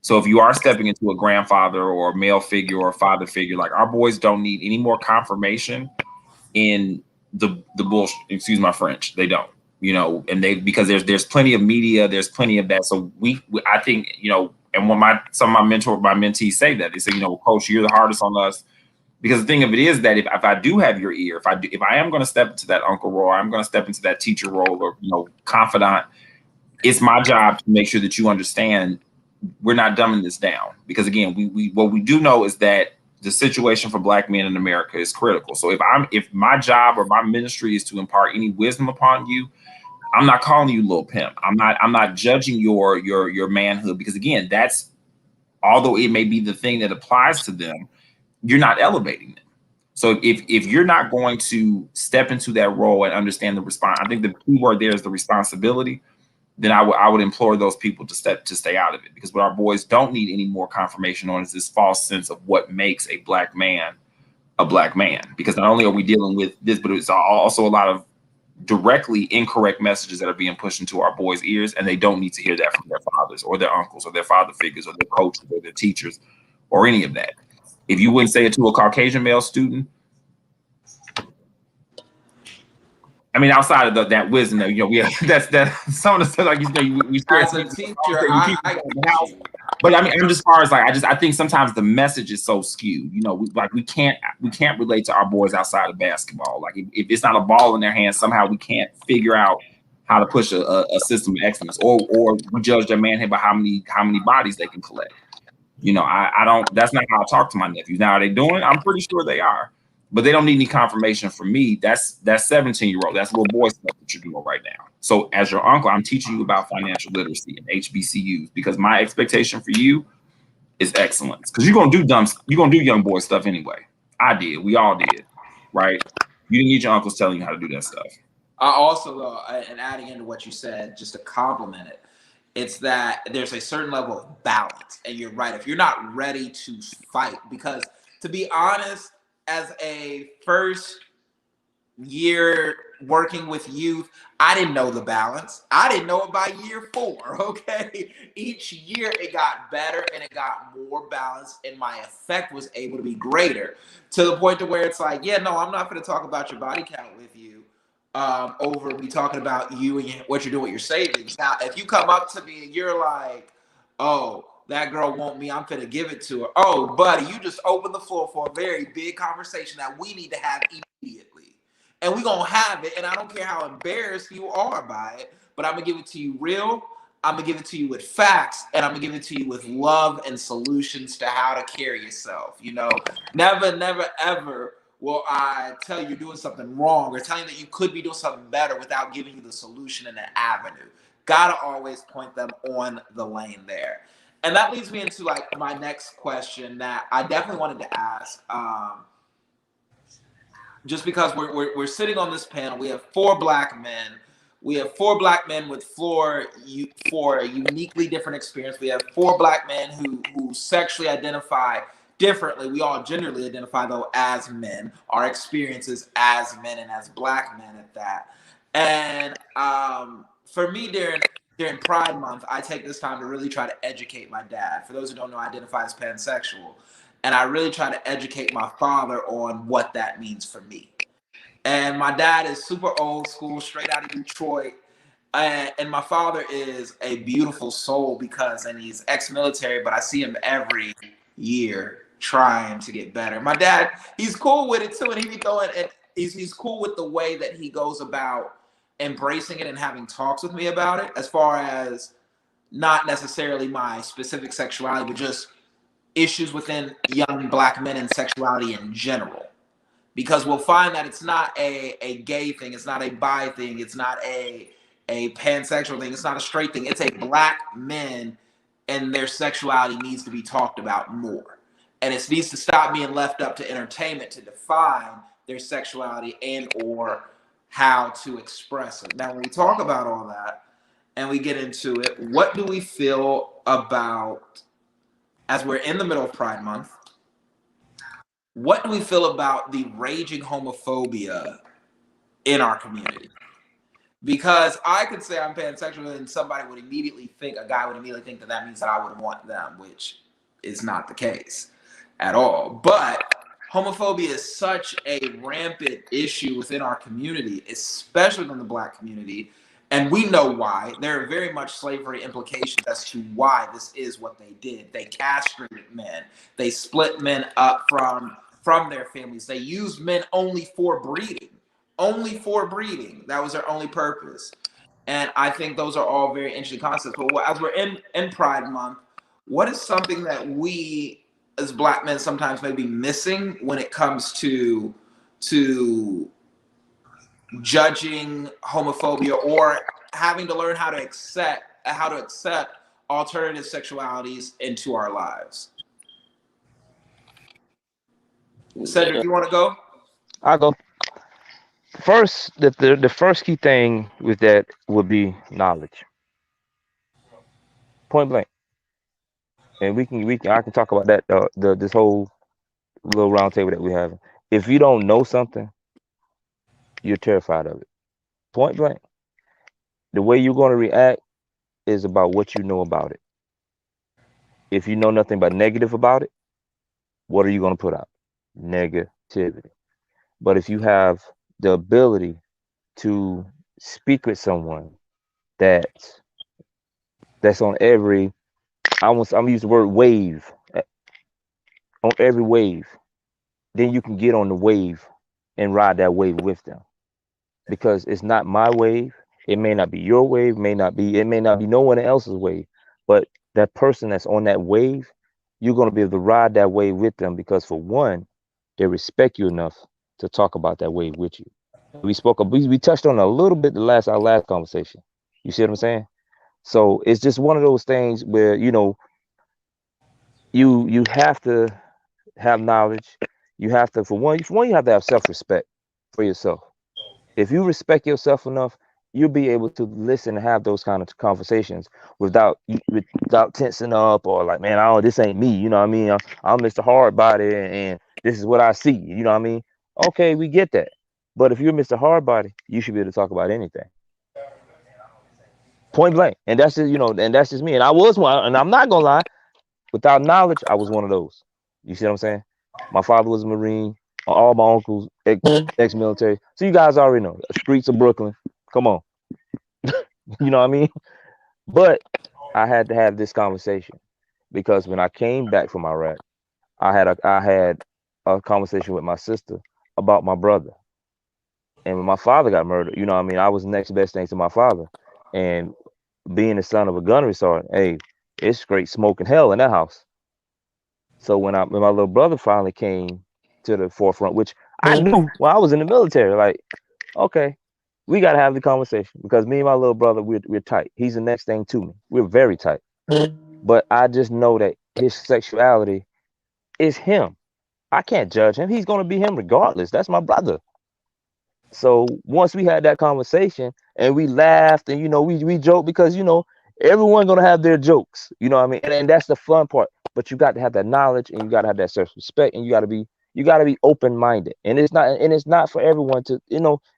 So if you are stepping into a grandfather or a male figure or a father figure, like, our boys don't need any more confirmation in the bullshit. Excuse my French. They don't. You know, and because there's plenty of media, there's plenty of that. So I think, you know, and when some of my mentees say that, they say, you know, Coach, you're the hardest on us, because the thing of it is that if I do have your ear, if I am going to step into that uncle role, I'm going to step into that teacher role, or, you know, confidant, it's my job to make sure that you understand we're not dumbing this down. Because again, what we do know is that the situation for black men in America is critical. So if my job or my ministry is to impart any wisdom upon you, I'm not calling you little pimp. I'm not judging your manhood, because again, that's, although it may be the thing that applies to them, you're not elevating them. So if you're not going to step into that role and understand the response, I think the key word there is the responsibility. Then I would implore those people to stay out of it, because what our boys don't need any more confirmation on is this false sense of what makes a black man a black man. Because not only are we dealing with this, but it's also a lot of directly incorrect messages that are being pushed into our boys' ears, and they don't need to hear that from their fathers or their uncles or their father figures or their coaches or their teachers or any of that. If you wouldn't say it to a Caucasian male student, I mean, outside of that wisdom, that, you know, we have, that some of the stuff, like, you know, we
As a teacher, I get you.
but I mean, I'm just, far as like, I think sometimes the message is so skewed. You know, we can't relate to our boys outside of basketball. Like, if it's not a ball in their hands, somehow we can't figure out how to push a system of excellence, or we judge their manhood by how many bodies they can collect. You know, I don't. That's not how I talk to my nephews. Now, are they doing? I'm pretty sure they are, but they don't need any confirmation from me. That's 17-year-old. That's little boy stuff that you're doing right now. So, as your uncle, I'm teaching you about financial literacy and HBCUs, because my expectation for you is excellence. Because you're gonna do young boy stuff anyway. I did. We all did, right? You didn't need your uncles telling you how to do that stuff.
I also, and adding into what you said, just to compliment it, it's that there's a certain level of balance. And you're right. If you're not ready to fight, because to be honest, as a first year working with youth, I didn't know the balance. I didn't know it by year 4. Okay. Each year it got better and it got more balanced, and my effect was able to be greater, to the point to where it's like, yeah, no, I'm not going to talk about your body count with you. Over me talking about you and what you're doing with your savings. Now, if you come up to me and you're like, oh, that girl want me, I'm gonna give it to her. Oh, buddy, you just opened the floor for a very big conversation that we need to have immediately. And we're gonna have it. And I don't care how embarrassed you are by it, but I'm gonna give it to you real. I'm gonna give it to you with facts, and I'm gonna give it to you with love and solutions to how to carry yourself. You know, never, never, ever will I tell you you're doing something wrong or tell you that you could be doing something better without giving you the solution and the avenue. Gotta always point them on the lane there. And that leads me into like my next question that I definitely wanted to ask. Just because we're sitting on this panel, we have 4 black men. We have 4 black men with for a uniquely different experience. We have 4 black men who sexually identify differently. We all genderly identify, though, as men. Our experiences as men and as black men at that. And for me, Darren, during Pride Month, I take this time to really try to educate my dad. For those who don't know, I identify as pansexual. And I really try to educate my father on what that means for me. And my dad is super old school, straight out of Detroit. And my father is a beautiful soul and he's ex-military, but I see him every year trying to get better. My dad, he's cool with it too, and he be throwing it. He's cool with the way that he goes about embracing it and having talks with me about it, as far as not necessarily my specific sexuality, but just issues within young Black men and sexuality in general. Because we'll find that it's not a gay thing, it's not a bi thing, it's not a pansexual thing, it's not a straight thing. It's a Black men, and their sexuality needs to be talked about more. And it needs to stop being left up to entertainment to define their sexuality and or how to express it. Now, when we talk about all that and we get into it, what do we feel about, as we're in the middle of Pride Month, what do we feel about the raging homophobia in our community? Because I could say I'm pansexual and somebody would immediately think, a guy would immediately think that that means that I would want them, which is not the case at all. But homophobia is such a rampant issue within our community, especially within the Black community. And we know why. There are very much slavery implications as to why this is what they did. They castrated men. They split men up from their families. They used men only for breeding. Only for breeding. That was their only purpose. And I think those are all very interesting concepts. But as we're in Pride Month, what is something that we as Black men sometimes may be missing when it comes to judging homophobia, or having to learn how to accept alternative sexualities into our lives? Cedric, you want to go?
I'll go first. The first key thing with that would be knowledge, point blank. And we can I can talk about that this whole little round table that we have. If you don't know something, you're terrified of it. Point blank. The way you're going to react is about what you know about it. If you know nothing but negative about it, what are you going to put out? Negativity. But if you have the ability to speak with someone that's on every, I'm gonna use the word wave, on every wave, then you can get on the wave and ride that wave with them. Because it's not my wave. It may not be your wave, it may not be no one else's wave. But that person that's on that wave, you're gonna be able to ride that wave with them, because for one, they respect you enough to talk about that wave with you. We touched on a little bit our last conversation. You see what I'm saying? So it's just one of those things where, you have to have knowledge. You have to, for one, you have to have self-respect for yourself. If you respect yourself enough, you'll be able to listen and have those kind of conversations without tensing up, or like, man, this ain't me. You know what I mean? I'm Mr. Hardbody, and this is what I see. You know what I mean? Okay, we get that. But if you're Mr. Hardbody, you should be able to talk about anything. Point blank. And that's just, and that's just me. And I was one, and I'm not gonna lie, without knowledge, I was one of those. You see what I'm saying? My father was a Marine. All my uncles ex-military. So you guys already know the streets of Brooklyn. Come on. You know what I mean? But I had to have this conversation, because when I came back from Iraq, I had a conversation with my sister about my brother. And when my father got murdered, you know what I mean, I was the next best thing to my father. And being the son of a gunnery sergeant, hey, it's straight smoking hell in that house. So when my little brother finally came to the forefront, which I knew when I was in the military, like, okay, we got to have the conversation, because me and my little brother, we're tight. He's the next thing to me. We're very tight. But I just know that his sexuality is him. I can't judge him. He's going to be him regardless. That's my brother. So once we had that conversation and we laughed and, we joked, because, everyone going to have their jokes, you know what I mean? And that's the fun part. But you got to have that knowledge, and you got to have that self-respect, and you got to be open-minded. And it's not for everyone to,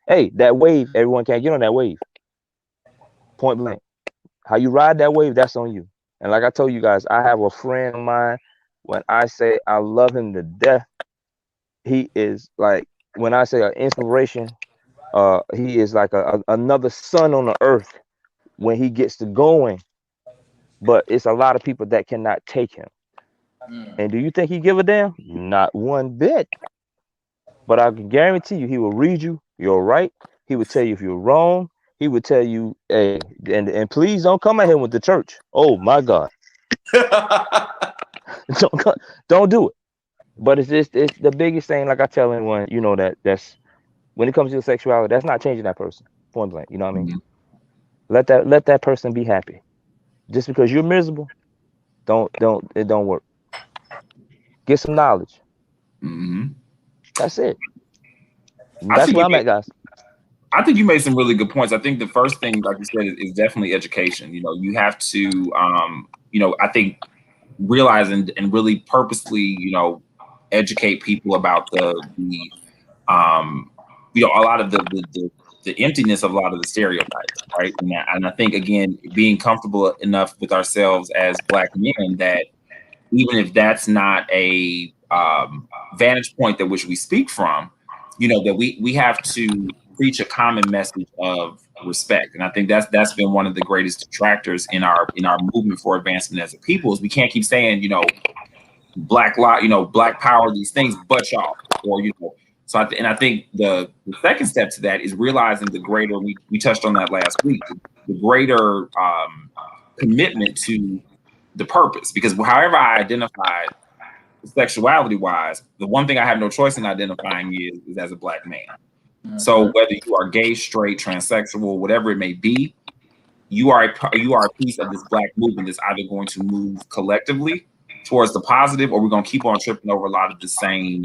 hey, that wave, everyone can't get on that wave. Point blank. How you ride that wave, that's on you. And like I told you guys, I have a friend of mine. When I say I love him to death, he is like, when I say an inspiration, he is like another sun on the earth when he gets to going. But it's a lot of people that cannot take him. And do you think he give a damn? Not one bit. But I can guarantee you, he will read you. You're right. He would tell you if you're wrong. He would tell you, hey, and please don't come at him with the church. Oh my God, don't don't do it. But it's the biggest thing. Like I tell anyone, you know, that's when it comes to sexuality, that's not changing that person. Point blank. You know what I mean?
Mhm.
Let that person be happy. Just because you're miserable, it don't work. Get some knowledge.
Mhm.
That's it.
I
That's
think
where
you
I'm
made
at, guys.
I think you made some really good points. I think the first thing, like you said, is definitely education. You know, you have to, I think realizing and really purposely, educate people about um, a lot of the emptiness of a lot of the stereotypes, right? And I think again, being comfortable enough with ourselves as Black men that even if that's not a vantage point that which we speak from, that we have to preach a common message of respect. And I think that's been one of the greatest detractors in our movement for advancement as a people is we can't keep saying, black law, black power, these things, but y'all, or so I think the second step to that is realizing the greater we touched on that last week, the greater commitment to the purpose. Because however I identified sexuality wise, the one thing I have no choice in identifying is as a Black man. So whether you are gay, straight, transsexual, whatever it may be, you are a piece of this Black movement that's either going to move collectively towards the positive, or we're going to keep on tripping over a lot of the same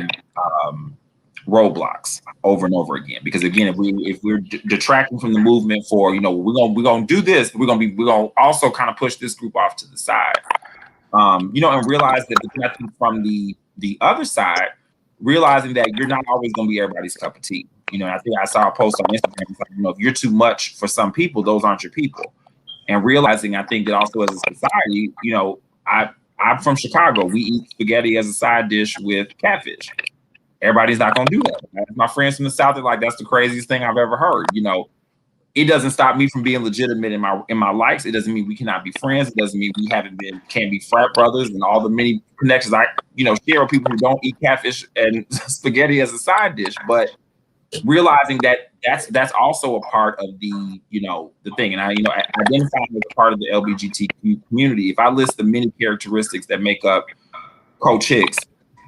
roadblocks over and over again. Because again, if we're detracting from the movement for we're gonna do this, we're gonna also kind of push this group off to the side. And realize that I think from the other side, realizing that you're not always going to be everybody's cup of tea. I think I saw a post on Instagram. It's like, if you're too much for some people, those aren't your people. And realizing, I think that also as a society, I'm from Chicago. We eat spaghetti as a side dish with catfish. Everybody's not going to do that. My friends from the South are like, that's the craziest thing I've ever heard. It doesn't stop me from being legitimate in my likes. It doesn't mean we cannot be friends. It doesn't mean we can't be frat brothers and all the many connections I share with people who don't eat catfish and spaghetti as a side dish. But realizing that that's also a part of the thing. And I identifying as a part of the LGBTQ community. If I list the many characteristics that make up Coach Hicks,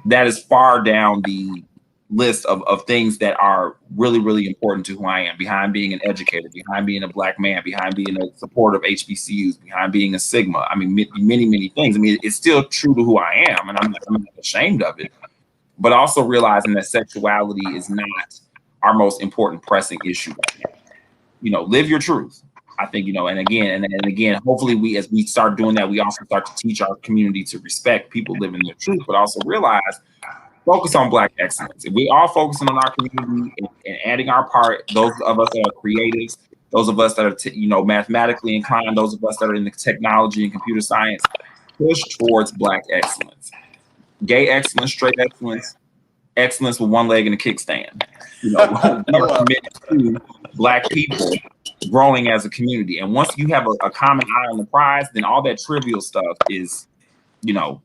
that is far down the list of things that are really, really important to who I am, behind being an educator, behind being a Black man, behind being a supporter of HBCUs, behind being a Sigma. I mean, many, many things. I mean, it's still true to who I am, and I'm not ashamed of it. But also realizing that sexuality is not our most important pressing issue right now. Live your truth. I think, and again, hopefully as we start doing that, we also start to teach our community to respect people living their truth, but also realize focus on Black excellence. If we all focusing on our community and adding our part, those of us that are creatives, those of us that are mathematically inclined, those of us that are in the technology and computer science, push towards Black excellence, gay excellence, straight excellence, excellence with one leg and a kickstand. We are committed to Black people growing as a community, and once you have a common eye on the prize, then all that trivial stuff is, then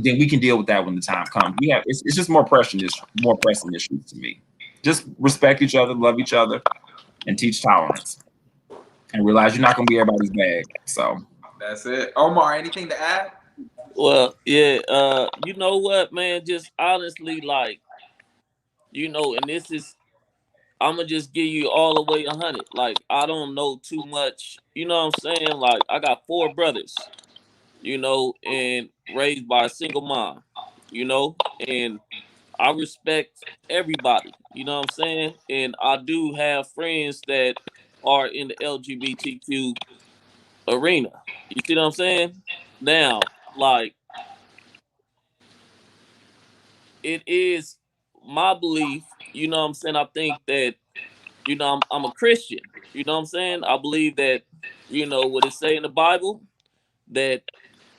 we can deal with that when the time comes. It's just more pressing issues to me. Just respect each other, love each other, and teach tolerance, and realize you're not going to be everybody's bag. So
that's it. Omar, anything to add?
Well, yeah, you know what, man? Just honestly, like, and this is, I'm gonna just give you all the way 100. Like, I don't know too much. You know what I'm saying? Like, I got 4 brothers, and raised by a single mom, and I respect everybody. You know what I'm saying? And I do have friends that are in the LGBTQ arena. You see what I'm saying? Now, like, it is my belief, you know what I'm saying? I think that I'm a Christian. You know what I'm saying? I believe that, what it say in the Bible, that,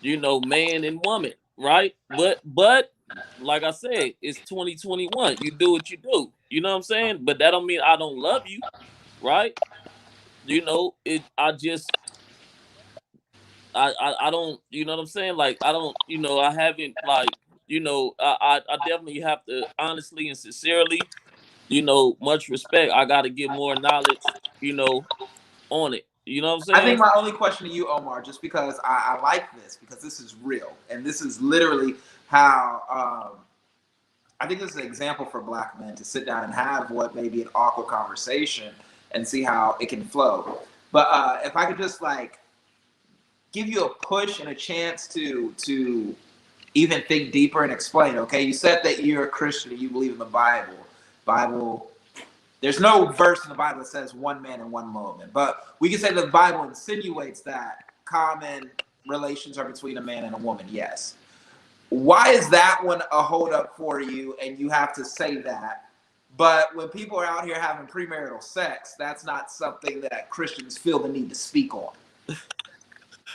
man and woman, right? But like I said, it's 2021. You do what you do. You know what I'm saying? But that don't mean I don't love you, right? I just I don't, you know what I'm saying? Like, I don't, I haven't, like, I definitely have to honestly and sincerely, much respect. I got to get more knowledge, on it. You know what I'm
I think
saying?
my only question to you, Omar, just because I like this, because this is real, and this is literally how I think this is an example for Black men to sit down and have what may be an awkward conversation and see how it can flow. But if I could just like give you a push and a chance to even think deeper and explain. Okay, you said that you're a Christian and you believe in the Bible. Bible. There's no verse in the Bible that says one man and one woman, but we can say that the Bible insinuates that common relations are between a man and a woman. Yes. Why is that one a holdup for you, and you have to say that? But when people are out here having premarital sex, that's not something that Christians feel the need to speak on.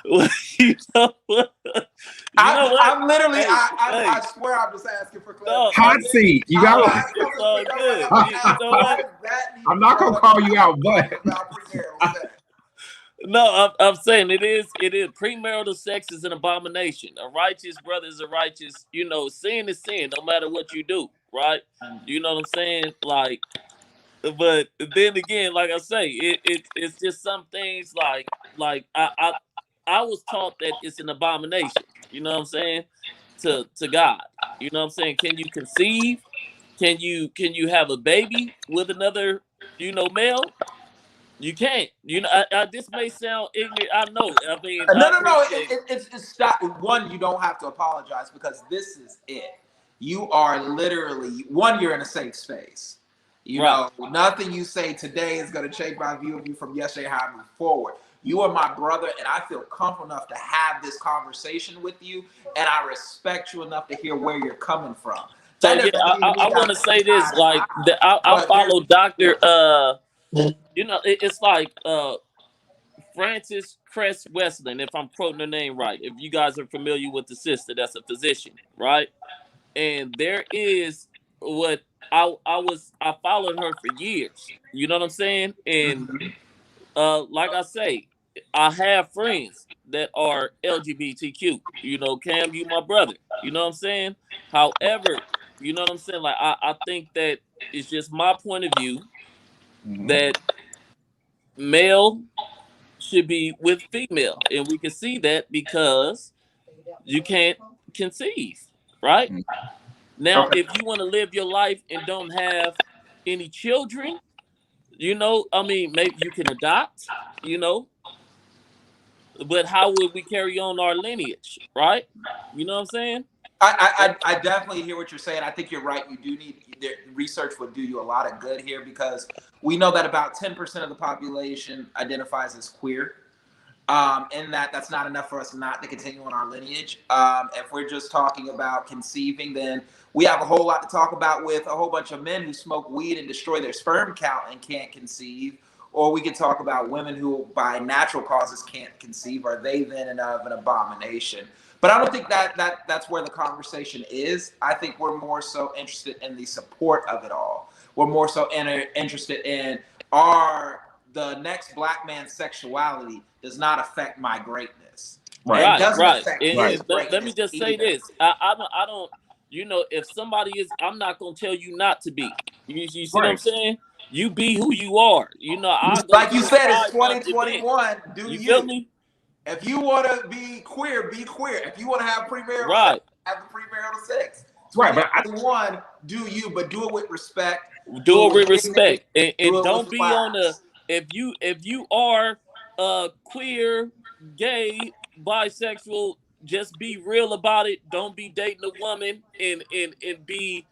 You know what?
I'm literally,
Hey,
I swear I'm just asking for
no,
clarification.
Hot seat. You got.
it's all good.
I'm not gonna call you out, but
about premarital sex.
No, I'm saying it is premarital sex is an abomination. A righteous brother is a righteous, sin is sin, no matter what you do, right? You know what I'm saying? Like, but then again, like I say, it's just some things like I was taught that it's an abomination. You know what I'm saying? To God. You know what I'm saying? Can you conceive? Can you have a baby with another, male? You can't. This may sound ignorant. I know. I mean, I
No.
appreciate it.
It's stop. One, you don't have to apologize because this is it. You are literally one. You're in a safe space. You
Right.
know, nothing you say today is going to change my view of you from yesterday. How I move forward. You are my brother, and I feel comfortable enough to have this conversation with you, and I respect you enough to hear where you're coming from.
So
That
yeah,
doesn't mean we
I want
got
to
to see
say this.
eye to
Like,
eye,
I
but there's
follow Doctor.
yes.
It's like Frances Cress Wesleyan, if I'm quoting her name right. If you guys are familiar with the sister, that's a physician, right? And there is what I followed her for years. You know what I'm saying? And like I say, I have friends that are LGBTQ. Cam, you my brother. You know what I'm saying? However, you know what I'm saying? Like, I think that it's just my point of view that male should be with female. And we can see that because you can't conceive, right? Now,
Okay.
if you want to live your life and don't have any children, I mean, maybe you can adopt, but how would we carry on our lineage, right? You know what I'm saying?
I definitely hear what you're saying. I think you're right. You do need research would do you a lot of good here because we know that about 10% of the population identifies as queer. In that's not enough for us not to continue on our lineage. If we're just talking about conceiving, then we have a whole lot to talk about with a whole bunch of men who smoke weed and destroy their sperm count and can't conceive. Or we could talk about women who, by natural causes, can't conceive. Are they then and of an abomination? But I don't think that's where the conversation is. I think we're more so interested in the support of it all. We're more so interested in our the next Black man's sexuality does not affect my greatness.
Right.
And
Right,
doesn't
right.
affect
And
his
let me
greatness
just say
either.
this: I don't. If somebody is, I'm not gonna tell you not to be. You see what I'm
Right.
saying? You be who you are. I'll go
Like
to
you
a
said, it's
Pride Month event.
2021. Do
You feel
you?
me?
If you want to be queer, be queer. If you want to have premarital sex,
Right.
have the premarital sex.
Right. But
2021, do you, but do it with respect, do
Do
it
it with
with dignity,
respect, and,
do it
don't
with
be on the.
class.
If you are queer, gay, bisexual, just be real about it. Don't be dating a woman and be,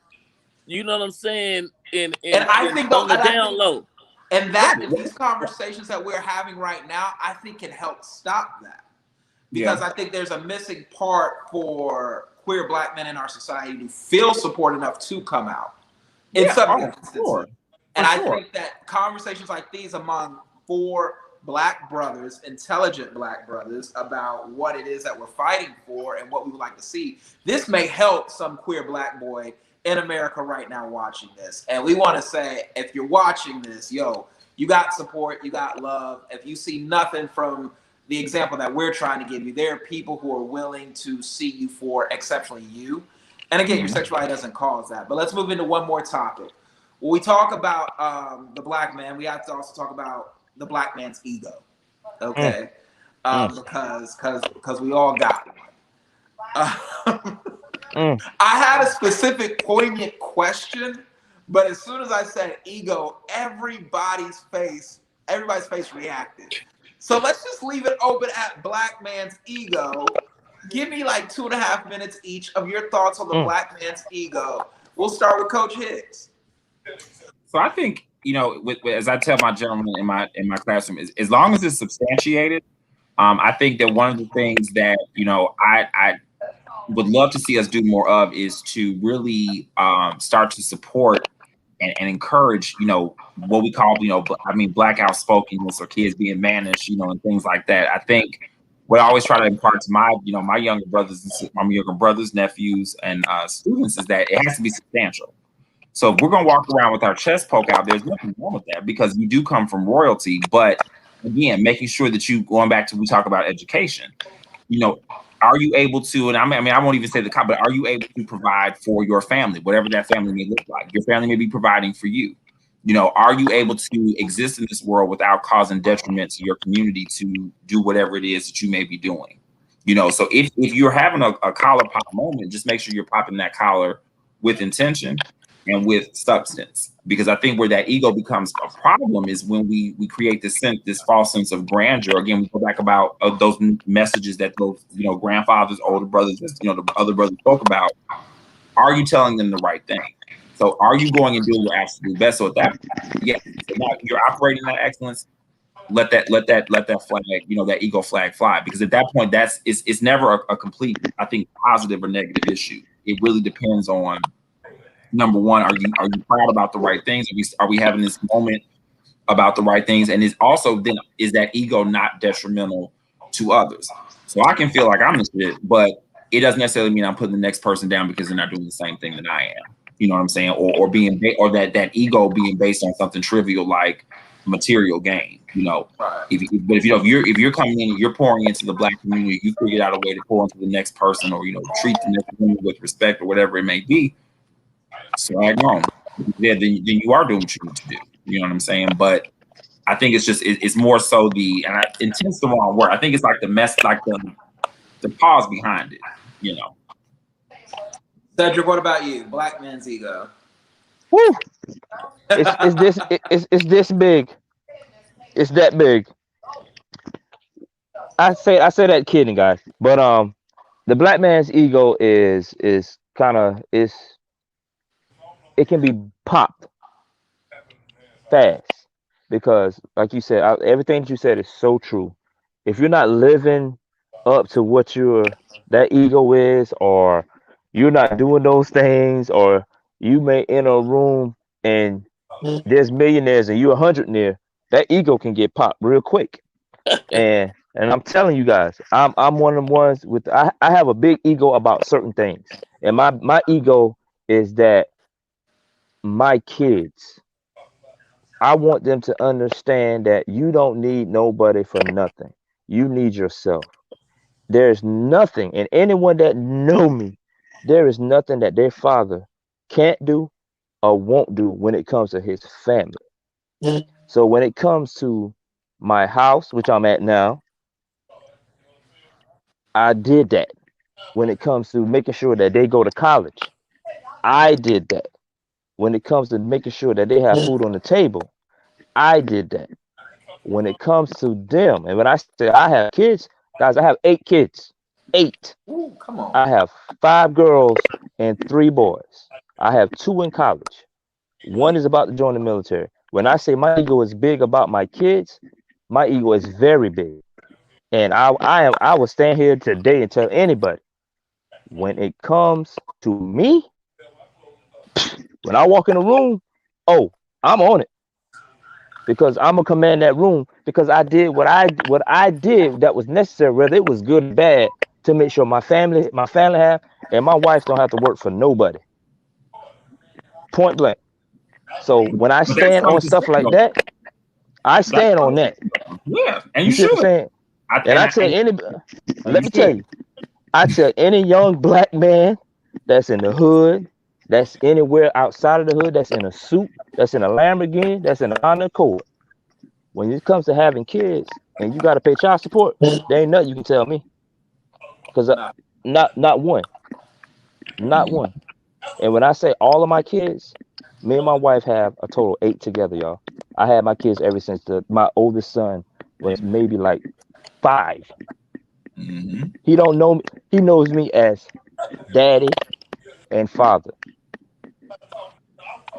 you know what I'm saying,
And I
and
think though,
on the down low.
and
right.
that these conversations that we're having right now, I think can help stop that.
Yeah.
Because I think there's a missing part for queer Black men in our society to feel support enough to come out in
Yeah.
some
Oh,
instances.
sure.
And I think that conversations like these among 4 Black brothers, intelligent Black brothers, about what it is that we're fighting for and what we would like to see, this may help some queer Black boy in America right now watching this. And we want to say, if you're watching this, yo, you got support, you got love. If you see nothing from the example that we're trying to give you, there are people who are willing to see you for exceptionally you. And again, your sexuality doesn't cause that. But let's move into one more topic. When we talk about the Black man, we have to also talk about the Black man's ego, okay? Because we all got one. I had a specific poignant question, but as soon as I said ego, everybody's face reacted. So let's just leave it open at Black man's ego. Give me like 2.5 minutes each of your thoughts on the Black man's ego. We'll start with Coach Hicks.
So I think, as I tell my gentlemen in my classroom, is as long as it's substantiated, I think that one of the things that I would love to see us do more of is to really start to support and encourage, what we call, Black outspokenness or kids being managed, and things like that. I think what I always try to impart to my younger brothers, nephews, and students is that it has to be substantial. So if we're going to walk around with our chest poke out, there's nothing wrong with that because you do come from royalty. But again, making sure that going back to, we talk about education, are you able to, and I won't even say the cop, but are you able to provide for your family, whatever that family may look like? Your family may be providing for you. Are you able to exist in this world without causing detriment to your community to do whatever it is that you may be doing? So if you're having a collar pop moment, just make sure you're popping that collar with intention and with substance, because I think where that ego becomes a problem is when we create this false sense of grandeur. Again, we go back about those messages that those grandfathers, older brothers, the other brothers spoke about. Are you telling them the right thing? So are you going and doing your absolute best? So at that, yeah, so now you're operating that excellence. Let that flag, that ego flag fly, because at that point, it's never a complete, I think, positive or negative issue. It really depends on, number one, are you proud about the right things? Are we having this moment about the right things? And is also then, is that ego not detrimental to others? So I can feel like I'm the shit, but it doesn't necessarily mean I'm putting the next person down because they're not doing the same thing that I am. You know what I'm saying? Or that ego being based on something trivial like material gain. If you're coming in and you're pouring into the Black community, you figured out a way to pour into the next person, or treat the next person with respect or whatever it may be. Swag on. Yeah, then you are doing what you need to do. You know what I'm saying? But I think it's more so intent's the wrong word. I think it's like the pause behind it.
Cedric, what about you? Black man's ego.
Woo! It's this big. It's that big. I say that kidding, guys. But the Black man's ego is kind of it can be popped fast, because like you said, everything that you said is so true. If you're not living up to what that ego is, or you're not doing those things, or you may enter a room and there's millionaires and you're 100 near, that ego can get popped real quick. And I'm telling you guys, I'm one of the ones with I have a big ego about certain things. And my ego is that my kids, I want them to understand that you don't need nobody for nothing. You need yourself. There's nothing, and anyone that know me, there is nothing that their father can't do or won't do when it comes to his family. So when it comes to my house, which I'm at now, I did that. When it comes to making sure that they go to college, I did that. When it comes to making sure that they have food on the table, I did that. When it comes to them, and when I say I have kids, guys, I have 8 kids. 8.
Ooh, come on.
I have 5 girls and 3 boys. I have 2 in college. 1 is about to join the military. When I say my ego is big about my kids, my ego is very big. And I will stand here today and tell anybody, when it comes to me, when I walk in a room, I'm on it because I'm gonna command that room because I did what I did that was necessary, whether it was good or bad, to make sure my family have, and my wife don't have to work for nobody. Point blank. So when I
But that's
stand on stuff like
understandable.
that, I
Like,
stand on that.
yeah, and
You
you
see what I'm
should.
saying? And I tell any,
And
let
you
me tell
should.
you, I tell any young black man that's in the hood, that's anywhere outside of the hood, that's in a suit, that's in a Lamborghini, that's in a Honda Accord. When it comes to having kids and you got to pay child support, there ain't nothing you can tell me because
Nah.
not one, not one. And when I say all of my kids, me and my wife have a total of 8 together, y'all. I had my kids ever since my oldest son was maybe like 5.
Mm-hmm.
He don't know me. He knows me as daddy and father.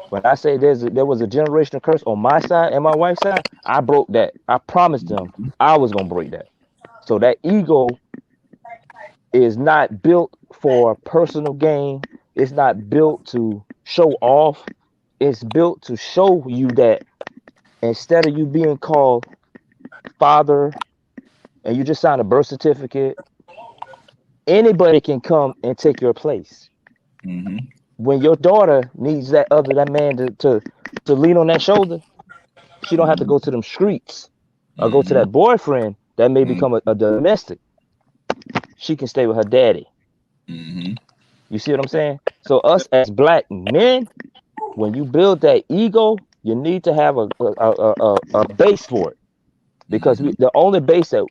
When I say there was a generational curse on my side and my wife's side, I broke that. I promised them I was gonna break that. So that ego is not built for personal gain. It's not built to show off. It's built to show you that instead of you being called father and you just sign a birth certificate, anybody can come and take your place.
Mm-hmm.
When your daughter needs that man to lean on that shoulder, she don't have to go to them streets or go to
Mm-hmm.
that boyfriend that may
Mm-hmm.
become a domestic. She can stay with her daddy.
Mm-hmm.
You see what I'm saying? So us as black men, when you build that ego, you need to have a base for it because
Mm-hmm.
the only base that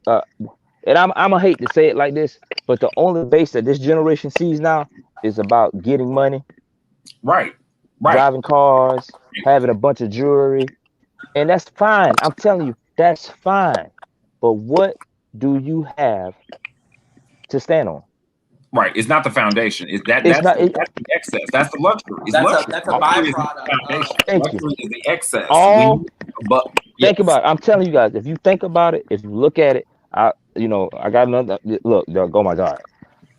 and I'm gonna hate to say it like this, but the only base that this generation sees now is about getting money,
Right. Right.
driving cars, having a bunch of jewelry, and that's fine. I'm telling you, that's fine. But what do you have to stand on?
Right. It's not the foundation. Is that
It's not.
that's the excess. That's the luxury. It's
That's
luxury.
a
Luxury is not the
byproduct of.
foundation.
Thank you.
Luxury is the excess.
All
But
think
yes.
about it. I'm telling you guys, if you think about it, if you look at it, I got another look. Oh my God,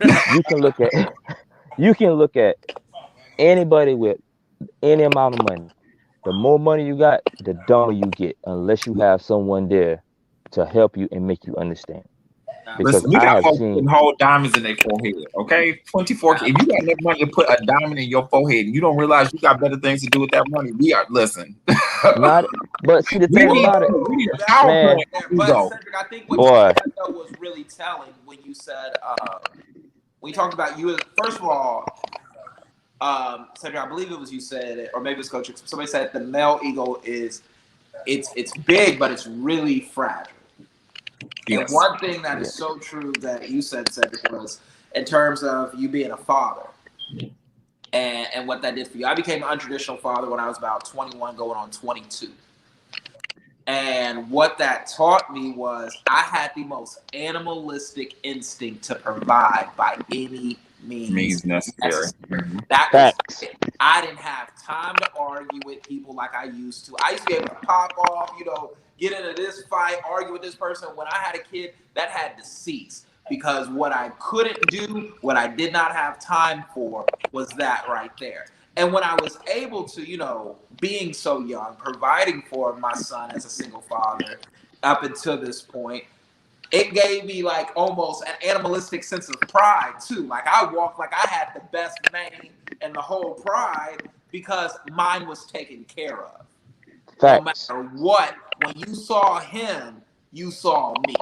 you can look at you can look at anybody with any amount of money. The more money you got, the dumber you get, unless you have someone there to help you and make you understand. Because
Listen, we
I
got
have
folks
seen
putting whole diamonds in their forehead. Okay, 24. If you got enough money to put a diamond in your forehead, and you don't realize you got better things to do with that money, we are listen.
not, but see the
we
thing
need
about it,
we need a
That's
power
man,
plant
right there.
on
But
ego.
Cedric, I think what you
boy,
said though was really telling when you said we talked about you as first of all, Cedric, I believe it was you said it, or maybe it's Coach. Somebody said the male ego is it's big, but it's really fragile. And
Yes.
one thing that
yeah,
is so true that you said, Cedric, was in terms of you being a father and what that did for you. I became an untraditional father when I was about 21, going on 22. And what that taught me was I had the most animalistic instinct to provide by any means
Means necessary.
necessary.
Mhm.
That was
facts,
it. I didn't have time to argue with people like I used to. I used to be able to pop off, get into this fight, argue with this person. When I had a kid, that had to cease because what I couldn't do, what I did not have time for, was that right there. And when I was able to, being so young, providing for my son as a single father up until this point, it gave me like almost an animalistic sense of pride too. Like I walked like I had the best mane and the whole pride because mine was taken care of. No
facts,
matter what, when you saw him, you saw me.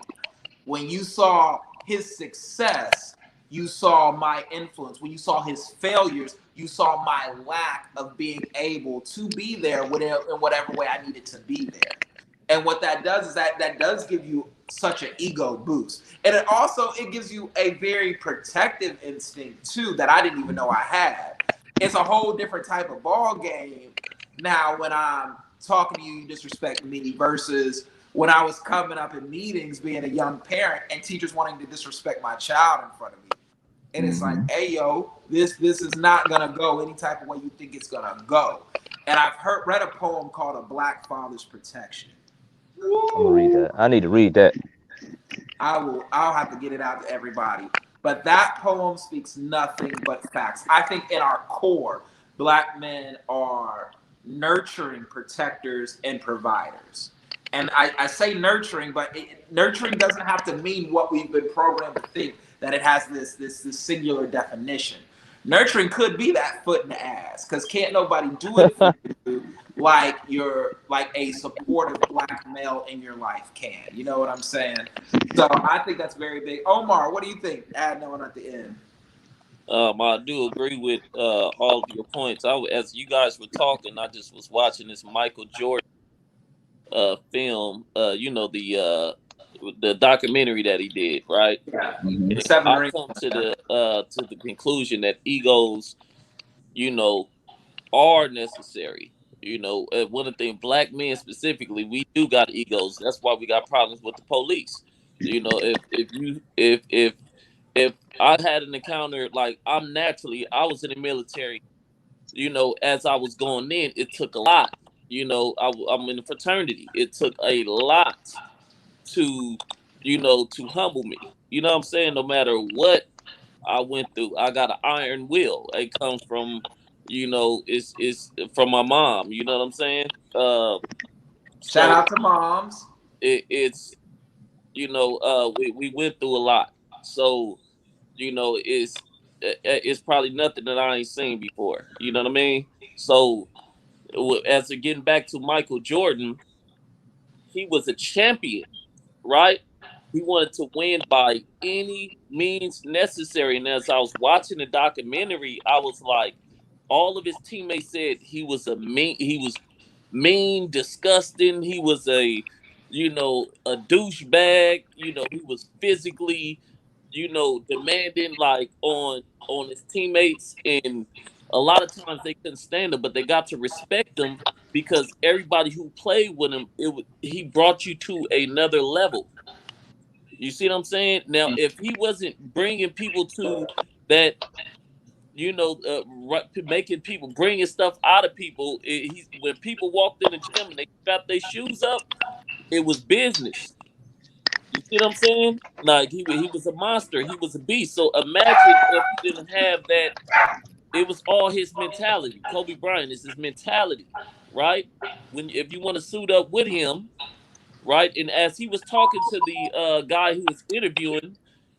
When you saw his success, you saw my influence. When you saw his failures, you saw my lack of being able to be there in whatever way I needed to be there. And what that does is that does give you such an ego boost. And it gives you a very protective instinct too that I didn't even know I had. It's a whole different type of ball game now when I'm talking to you, you disrespect me versus when I was coming up in meetings being a young parent and teachers wanting to disrespect my child in front of me. And it's like,
Mhm.
hey yo, this is not gonna go any type of way you think it's gonna go. And I've read a poem called A Black Father's Protection.
I'm gonna read that. I need to read that.
I'll have to get it out to everybody. But that poem speaks nothing but facts. I think in our core, black men are nurturing protectors and providers. And I say nurturing, but nurturing doesn't have to mean what we've been programmed to think, that it has this singular definition. Nurturing could be that foot in the ass, because can't nobody do it for you like a supportive black male in your life can. You know what I'm saying? So I think that's very big. Omar, what do you think? Add on at the end.
I do agree with all of your points. As you guys were talking, I just was watching this Michael Jordan film. The documentary that he did, right?
Yeah.
Mhm.
Seven
I
rings.
come to the conclusion that egos, you know, are necessary. One of the things, black men specifically, we do got egos. That's why we got problems with the police. If I had an encounter, like I was in the military. As I was going in, it took a lot. I'm in a fraternity. It took a lot to, to humble me. You know what I'm saying? No matter what I went through, I got an iron will. It comes from, it's from my mom. You know what I'm saying?
Shout
So
out to moms.
it's we went through a lot. So it's probably nothing that I ain't seen before. You know what I mean? So as to getting back to Michael Jordan, he was a champion, right? He wanted to win by any means necessary. And as I was watching the documentary, I was like, all of his teammates said he was mean, disgusting. He was a douchebag. He was physically, demanding like on his teammates, and a lot of times they couldn't stand him, but they got to respect him because everybody who played with him, he brought you to another level. You see what I'm saying? Now, if he wasn't bringing people to that, making people bringing stuff out of people, when people walked in the gym and they got their shoes up, it was business. You see what I'm saying? Like he was a monster. He was a beast. So imagine if he didn't have that. It was all his mentality. Kobe Bryant is his mentality, right? If you want to suit up with him, right? And as he was talking to the guy who was interviewing,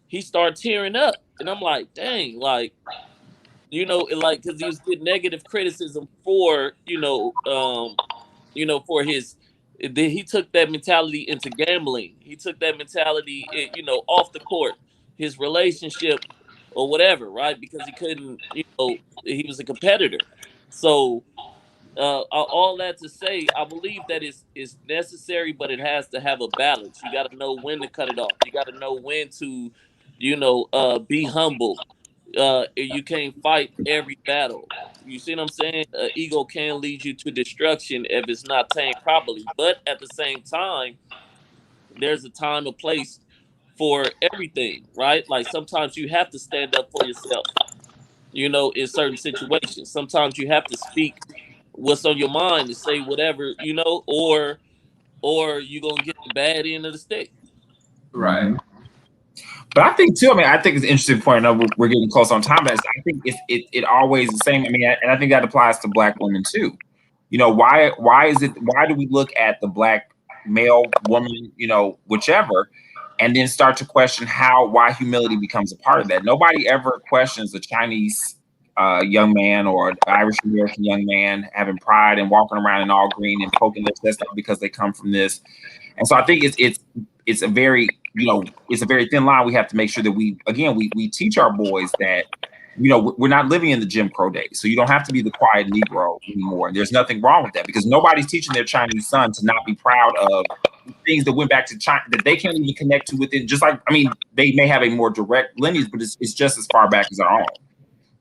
he started tearing up, and I'm like, dang, like because he was getting negative criticism for for his. Then he took that mentality into gambling. He took that mentality, off the court, his relationship or whatever, right? Because he couldn't, he was a competitor. So all that to say, I believe that is necessary, but it has to have a balance. You got to know when to cut it off. You got to know when to, be humble. You can't fight every battle. You see what I'm saying? Ego can lead you to destruction if it's not tamed properly. But at the same time, there's a time and place for everything, right? Like sometimes you have to stand up for yourself. In certain situations, sometimes you have to speak what's on your mind and say whatever, or you're gonna get the bad end of the stick.
Right.
But I think too. I mean, I think it's an interesting point. I know we're getting close on time, but I think it always the same. I mean, and I think that applies to black women too. Why is it? Why do we look at the black male, woman, whichever, and then start to question why humility becomes a part of that? Nobody ever questions a Chinese young man or an Irish American young man having pride and walking around in all green and poking their chest out because they come from this. And so I think it's a very it's a very thin line. We have to make sure that we teach our boys that we're not living in the Jim Crow days, so you don't have to be the quiet Negro anymore. And there's nothing wrong with that because nobody's teaching their Chinese son to not be proud of things that went back to China that they can't even connect to within. Just like, I mean, they may have a more direct lineage, but it's just as far back as our own.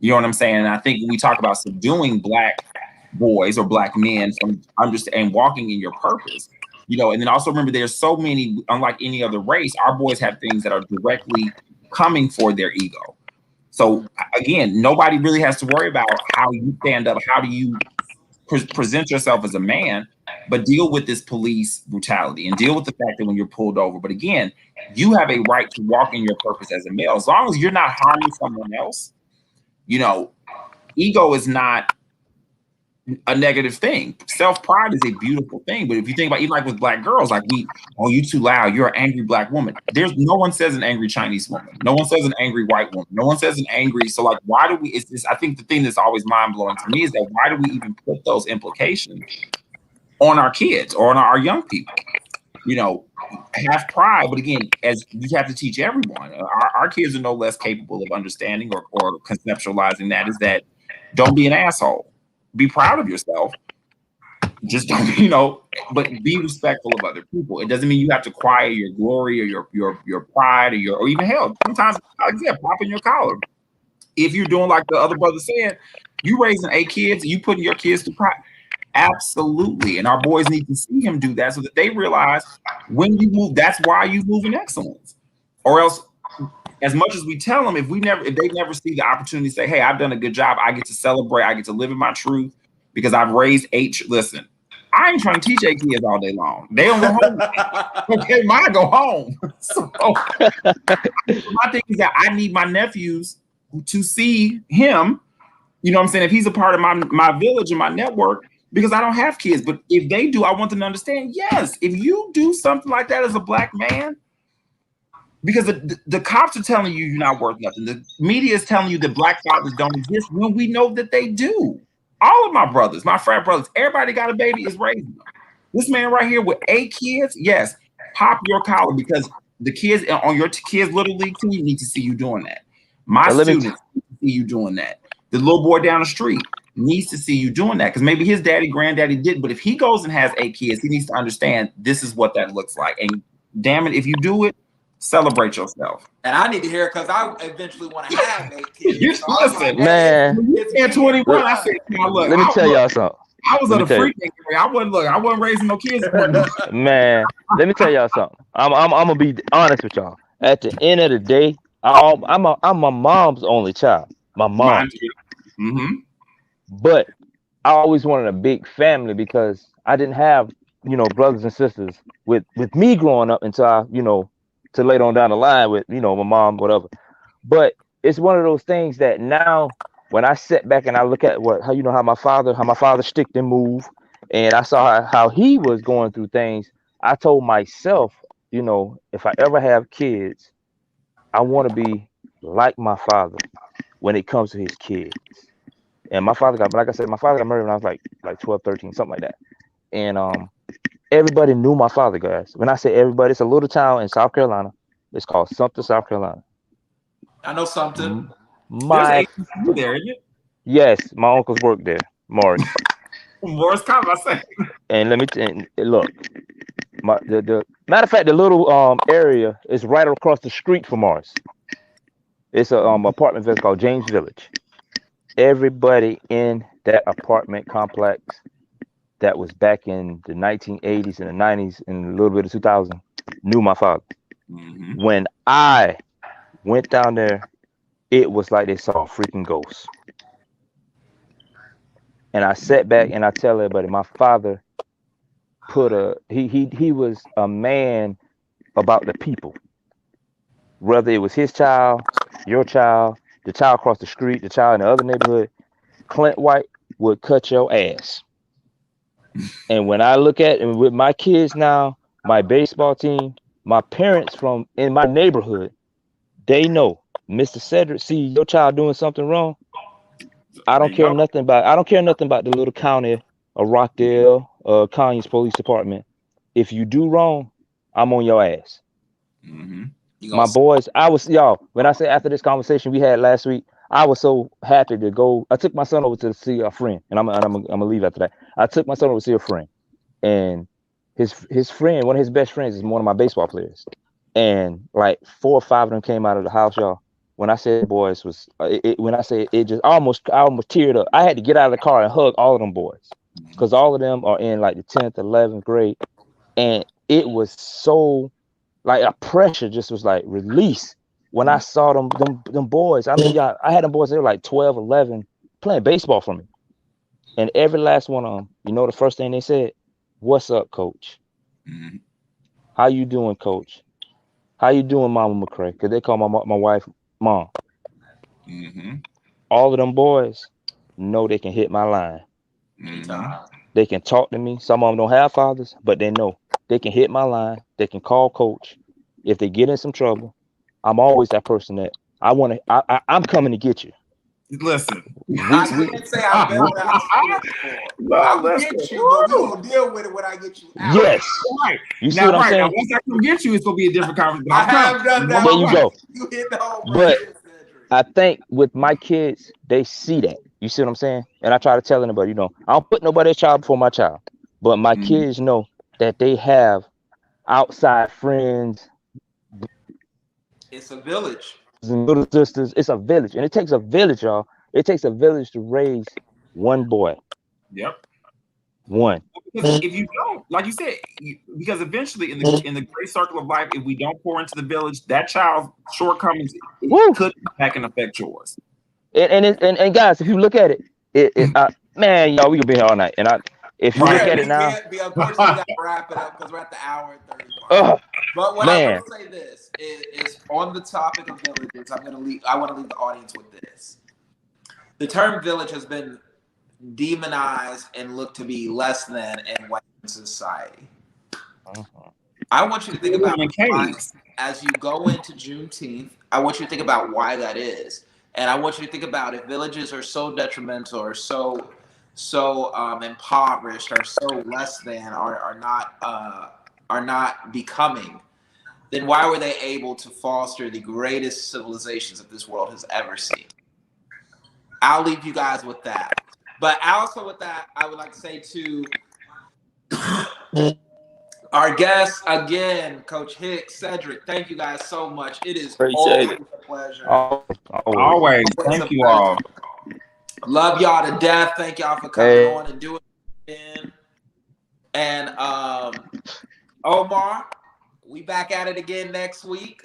You know what I'm saying? And I think when we talk about subduing black boys or black men from understanding and walking in your purpose, and then also remember there's so many, unlike any other race, our boys have things that are directly coming for their ego. So again, nobody really has to worry about how you stand up, how do you present yourself as a man, but deal with this police brutality and deal with the fact that when you're pulled over. But again, you have a right to walk in your purpose as a male. As long as you're not harming someone else, ego is not a negative thing. Self-pride is a beautiful thing. But if you think about even like with black girls, like oh, you too loud, you're an angry black woman. There's no one says an angry Chinese woman. No one says an angry white woman. No one says an angry. So like, why do we, it's this, I think the thing that's always mind-blowing to me is that why do we even put those implications on our kids or on our young people? You know, have pride, but again, as you have to teach everyone, our kids are no less capable of understanding or conceptualizing that is that don't be an asshole. Be proud of yourself. Just don't, you know, but be respectful of other people. It doesn't mean you have to quiet your glory or your pride or even hell. Sometimes, like I said, pop in your collar. If you're doing like the other brother said, you raising 8 kids, you putting your kids to pride. Absolutely. And our boys need to see him do that so that they realize when you move, that's why you move in excellence. Or else, as much as we tell them, if they never see the opportunity to say, hey, I've done a good job, I get to celebrate, I get to live in my truth because I've raised 8. Listen, I ain't trying to teach 8 kids all day long. They don't go home. Okay, mine go home. So my thing is that I need my nephews to see him. You know what I'm saying? If he's a part of my village and my network, because I don't have kids, but if they do, I want them to understand, yes, if you do something like that as a black man, because the cops are telling you you're not worth nothing. The media is telling you that black fathers don't exist when we know that they do. All of my brothers, my frat brothers, everybody got a baby is raising them. This man right here with 8 kids, yes, pop your collar because the kids on your kids' little league team need to see you doing that. My students need to see you doing that. The little boy down the street needs to see you doing that because maybe his daddy, granddaddy did, but if he goes and has 8 kids, he needs to understand this is what that looks like. And damn it, if you do it, celebrate yourself.
And I need to hear it because I eventually want to have 8 kids.
You
So
listen,
like,
man.
At 21, I said, look,
let me tell y'all something.
I was at a freak area. I wasn't raising no kids.
Man, let me tell y'all something. I'm gonna be honest with y'all. At the end of the day, I'm my mom's only child. My mom.
Mm-hmm.
But I always wanted a big family because I didn't have, brothers and sisters with me growing up until I, to later on down the line with, my mom, whatever. But it's one of those things that now when I sit back and I look at how my father sticked and moved, and I saw how he was going through things, I told myself, if I ever have kids, I want to be like my father when it comes to his kids. And my father got married when I was like 12, 13, something like that. And everybody knew my father, guys. When I say everybody, it's a little town in South Carolina. It's called Sumter, South Carolina.
I know something.
There's HBCU there, isn't it?
Yes, my uncles worked there, Morris.
Morris College, I say.
And let me look. The matter of fact, the little area is right across the street from Morris. It's a apartment village called James Village. Everybody in that apartment complex that was back in the 1980s and the 90s and a little bit of 2000 knew my father.
Mm-hmm.
When I went down there, it was like they saw a freaking ghost. And I sat back and I tell everybody, my father he was a man about the people. Whether it was his child, your child, the child across the street, the child in the other neighborhood, Clint White would cut your ass. And when I look at and with my kids now, my baseball team, my parents from in my neighborhood, they know, Mr. Cedric, see your child doing something wrong. I don't care nothing about the little county of Rockdale, Conyers Police Department. If you do wrong, I'm on your ass.
Mm-hmm.
My boys, when I say after this conversation we had last week, I was so happy to go. I took my son over to see a friend, and I'm gonna leave after that. I took my son over to see a friend, and his friend, one of his best friends, is one of my baseball players, and like 4 or 5 of them came out of the house, y'all. When I said boys when I say it just I almost teared up. I had to get out of the car and hug all of them boys because all of them are in like the 10th, 11th grade, and it was so like a pressure just was like release when I saw them boys. I mean, y'all, I had them boys, they were like 12, 11 playing baseball for me. And every last one of them, the first thing they said, "What's up, coach?
Mm-hmm.
How you doing, coach? How you doing, Mama McCray?" Because they call my wife Mom.
Mm-hmm.
All of them boys know they can hit my line.
Anytime.
They can talk to me. Some of them don't have fathers, but they know they can hit my line. They can call coach. If they get in some trouble, I'm always that person that I'm coming to get you.
Listen,
I can't say I've been where I stood before. I'll get you, but we gonna deal with it when I get you out.
Yes.
Right.
You see what I'm saying?
Now, once I come get you, it's gonna be a different conversation.
I have done that.
There you go.
You hit the home
But
run, Cedric.
I think with my kids, they see that. You see what I'm saying? And I try to tell anybody, I don't put nobody's child before my child. But my kids know that they have outside friends.
It's a village.
And little sisters. It's a village. And it takes a village, y'all. It takes a village to raise one boy.
Yep.
One.
Because if you don't, like you said, because eventually in the great circle of life, if we don't pour into the village, that child's shortcomings could come back and affect yours.
And guys, if you look at it, man, y'all, we could be here all night. And if you look at it now,
unfortunately, we got to wrap it up because we're at the hour and 30 mark. But what I will say this is on the topic of villages, I want to leave the audience with this. The term village has been demonized and looked to be less than in Western society. I want you to think about as you go into Juneteenth, I want you to think about why that is. And I want you to think about if villages are so detrimental or so impoverished or so less than are not becoming, then why were they able to foster the greatest civilizations that this world has ever seen? I'll leave you guys with that. But also with that, I would like to say to our guests again, Coach Hicks, Cedric, thank you guys so much. It is always a pleasure.
Always. Thank you all.
Love y'all to death. Thank y'all for coming on and doing it again. And Omar, we back at it again next week.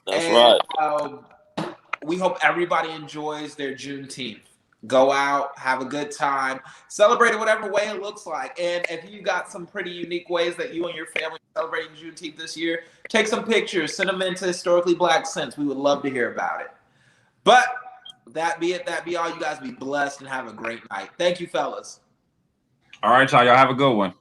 That's right.
We hope everybody enjoys their Juneteenth. Go out, have a good time, celebrate it whatever way it looks like. And if you got some pretty unique ways that you and your family are celebrating Juneteenth this year, take some pictures, send them into Historically Black Sense. We would love to hear about it. But that be it. That be all. You guys be blessed and have a great night. Thank you, fellas.
All right, y'all. Y'all have a good one.